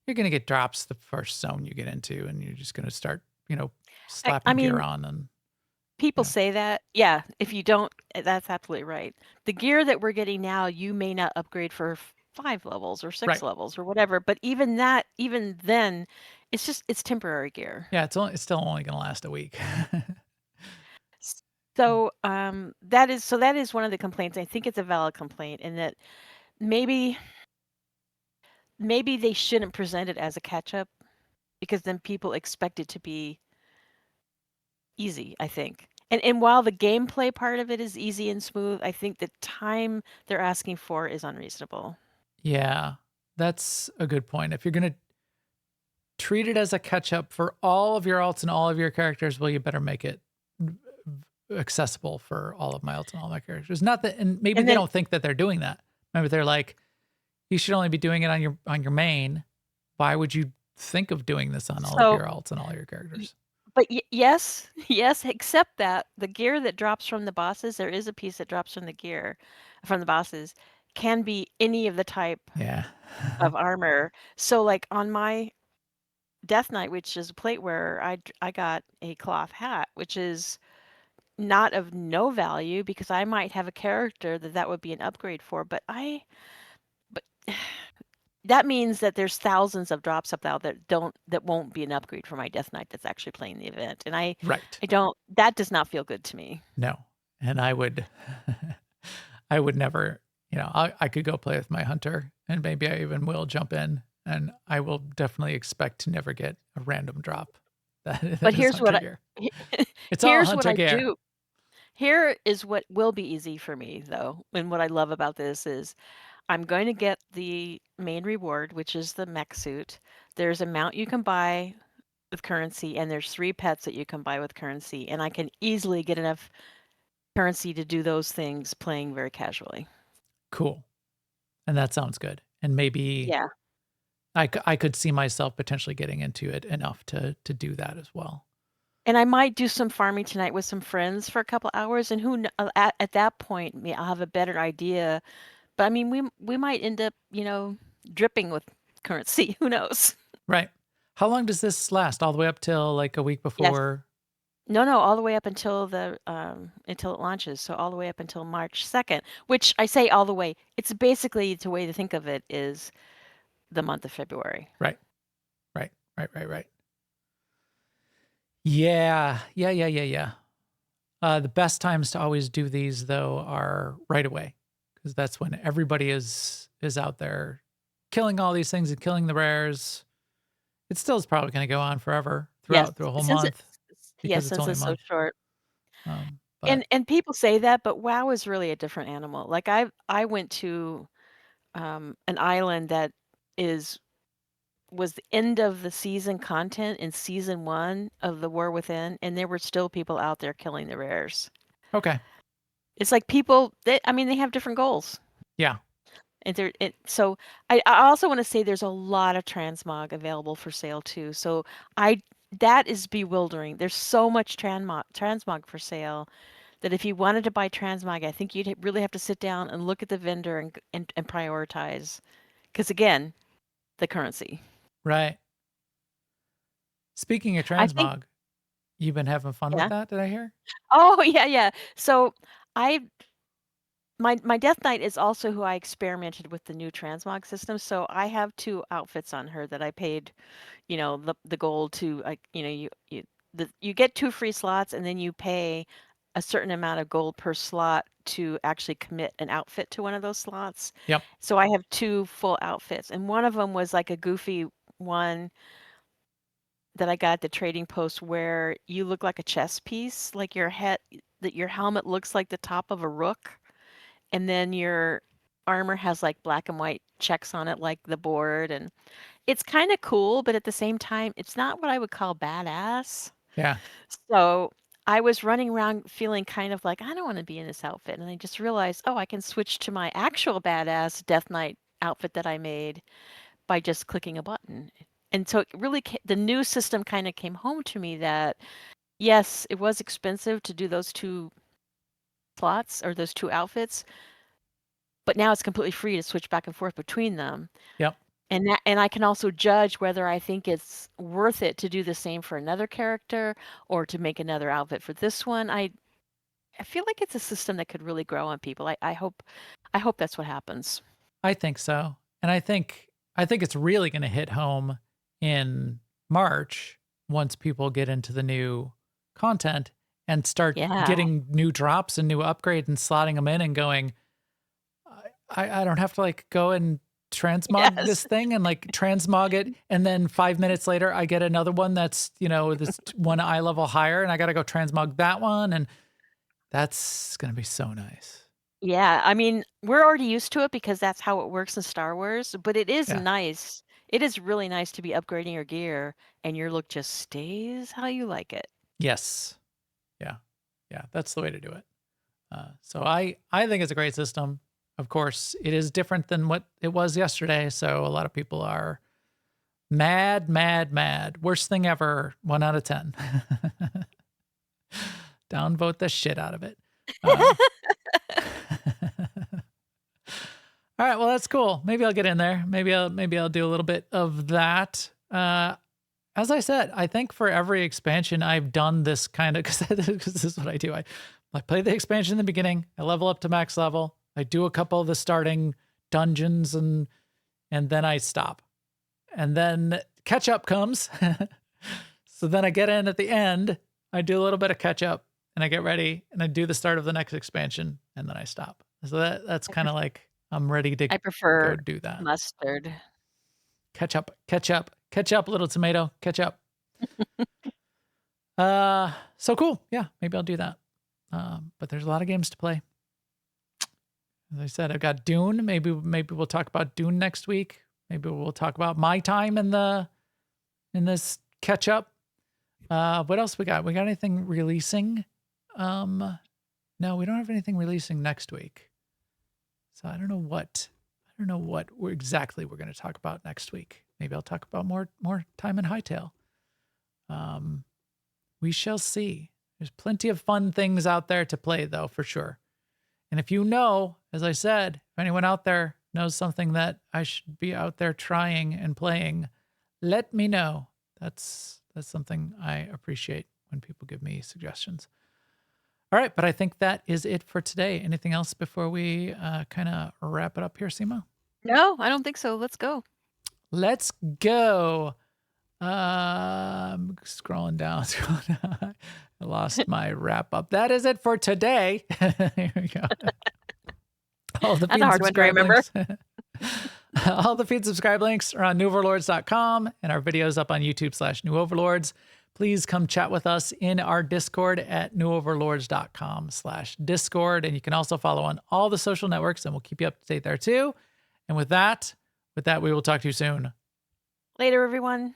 you're gonna get drops the first zone you get into, and you're just gonna start, I slapping gear mean, on and people yeah. say that. Yeah, if you don't, that's absolutely right. The gear that we're getting now, you may not upgrade for 5 levels or 6 Right. levels or whatever, but even then, it's temporary gear. Yeah, it's still only gonna last a week. So, that is one of the complaints. I think it's a valid complaint in that maybe they shouldn't present it as a catch up because then people expect it to be easy, I think. And while the gameplay part of it is easy and smooth, I think the time they're asking for is unreasonable. Yeah, that's a good point. If you're gonna treat it as a catch up for all of your alts and all of your characters, well, you better make it accessible for all of my alts and all my characters. Not that, and maybe And they then don't think that they're doing that. Maybe they're like, you should only be doing it on your main. Why would you think of doing this on all of so your alts and all your characters? but yes, yes, except that the gear that drops from the bosses, there is a piece that drops from the bosses, can be any of the type Yeah. of armor. So like on my Death Knight, which is a plate wearer, I got a cloth hat, which is not of no value because I might have a character that would be an upgrade for, but that means that there's thousands of drops up there that won't be an upgrade for my Death Knight that's actually playing the event. And I Right. don't that does not feel good to me. No. And I would I would never, I could go play with my hunter and maybe I even will jump in and I will definitely expect to never get a random drop. That But is here's what hunter I gear. It's all here's what hunter I gear. do. Here is what will be easy for me though. And what I love about this is I'm going to get the main reward, which is the mech suit. There's a mount you can buy with currency, and there's 3 pets that you can buy with currency, and I can easily get enough currency to do those things playing very casually. Cool. And that sounds good. And maybe Yeah. I could see myself potentially getting into it enough to do that as well. And I might do some farming tonight with some friends for a couple hours, and at that point, I'll have a better idea. But I mean, we might end up, dripping with currency. Who knows? Right. How long does this last? All the way up till like a week Yes. before? No, all the way up until until it launches. So all the way up until March 2nd, which I say all the way. It's basically the way to think of it is the month of February. Right. Right. Yeah. The best times to always do these though are right away because that's when everybody is out there killing all these things and killing the rares. It still is probably going to go on forever Yes, through a whole since month. Yeah, because it's since only a it's so month. short. But And people say that, but WoW is really a different animal. Like I went to an island that is was the end of the season content in season 1 of the War Within, and there were still people out there killing the rares. okay. It's like people I mean they have different goals. Yeah. And so I also want to say there's a lot of transmog available for sale too. So that is bewildering. There's so much transmog for sale that if you wanted to buy transmog, I think you'd really have to sit down and look at the vendor and prioritize. Because again, the currency. Right. Speaking of I think, transmog, you've been having fun with yeah. that, did I hear? Oh yeah. So my Death Knight is also who I experimented with the new transmog system. So I have 2 outfits on her that I paid, the gold to, like, you get 2 free slots and then you pay a certain amount of gold per slot to actually commit an outfit to one of those slots. Yep. So I have 2 full outfits, and one of them was like a goofy one that I got at the trading post where you look like a chess piece, like your helmet looks like the top of a rook, and then your armor has like black and white checks on it like the board, and it's kind of cool, but at the same time, it's not what I would call badass. Yeah. So I was running around feeling kind of like, I don't want to be in this outfit. And I just realized, oh, I can switch to my actual badass Death Knight outfit that I made by just clicking a button. And so it really, the new system kind of came home to me that, yes, it was expensive to do those 2 slots or those 2 outfits, but now it's completely free to switch back and forth between them. Yep. And I can also judge whether I think it's worth it to do the same for another character or to make another outfit for this one. I feel like it's a system that could really grow on people. I hope that's what happens. I think so. And I think it's really going to hit home in March once people get into the new content and start Yeah. getting new drops and new upgrades and slotting them in and going, I don't have to like go and transmog Yes. this thing and like transmog it. And then 5 minutes later, I get another one that's, this one eye level higher and I got to go transmog that one. And that's going to be so nice. Yeah, I mean, we're already used to it because that's how it works in Star Wars, but it is Yeah. nice. It is really nice to be upgrading your gear and your look just stays how you like it. Yes. Yeah. Yeah. That's the way to do it. So I think it's a great system. Of course, it is different than what it was yesterday. So a lot of people are mad. Worst thing ever. 1 out of 10. Downvote the shit out of it. All right. Well, that's cool. Maybe I'll get in there. Maybe I'll do a little bit of that. As I said, I think for every expansion I've done this kind of, because this is what I do. I play the expansion in the beginning. I level up to max level. I do a couple of the starting dungeons and then I stop. And then catch up comes. So then I get in at the end. I do a little bit of catch up and I get ready and I do the start of the next expansion and then I stop. So that's kind of like I'm ready to I prefer go do that. mustard. Catch up, little tomato, catch up. So cool. Yeah, maybe I'll do that. But there's a lot of games to play. As I said, I've got Dune. Maybe we'll talk about Dune next week. Maybe we'll talk about my time in this catch up. What else we got? We got anything releasing? No, we don't have anything releasing next week. So I don't know what exactly we're going to talk about next week. Maybe I'll talk about more time in Hytale. We shall see. There's plenty of fun things out there to play, though, for sure. And if you know, as I said, if anyone out there knows something that I should be out there trying and playing, let me know. That's something I appreciate when people give me suggestions. All right, but I think that is it for today. Anything else before we kind of wrap it up here, Sema? No, I don't think so. Let's go. Let's go. I'm scrolling down. I lost my wrap up. That is it for today. Here we go. All the That's a hard one to remember. All the feed subscribe links are on newoverlords.com and our videos up on YouTube /New Overlords. please come chat with us in our Discord at newoverlords.com/Discord. And you can also follow on all the social networks, and we'll keep you up to date there too. And with that, we will talk to you soon. Later, everyone.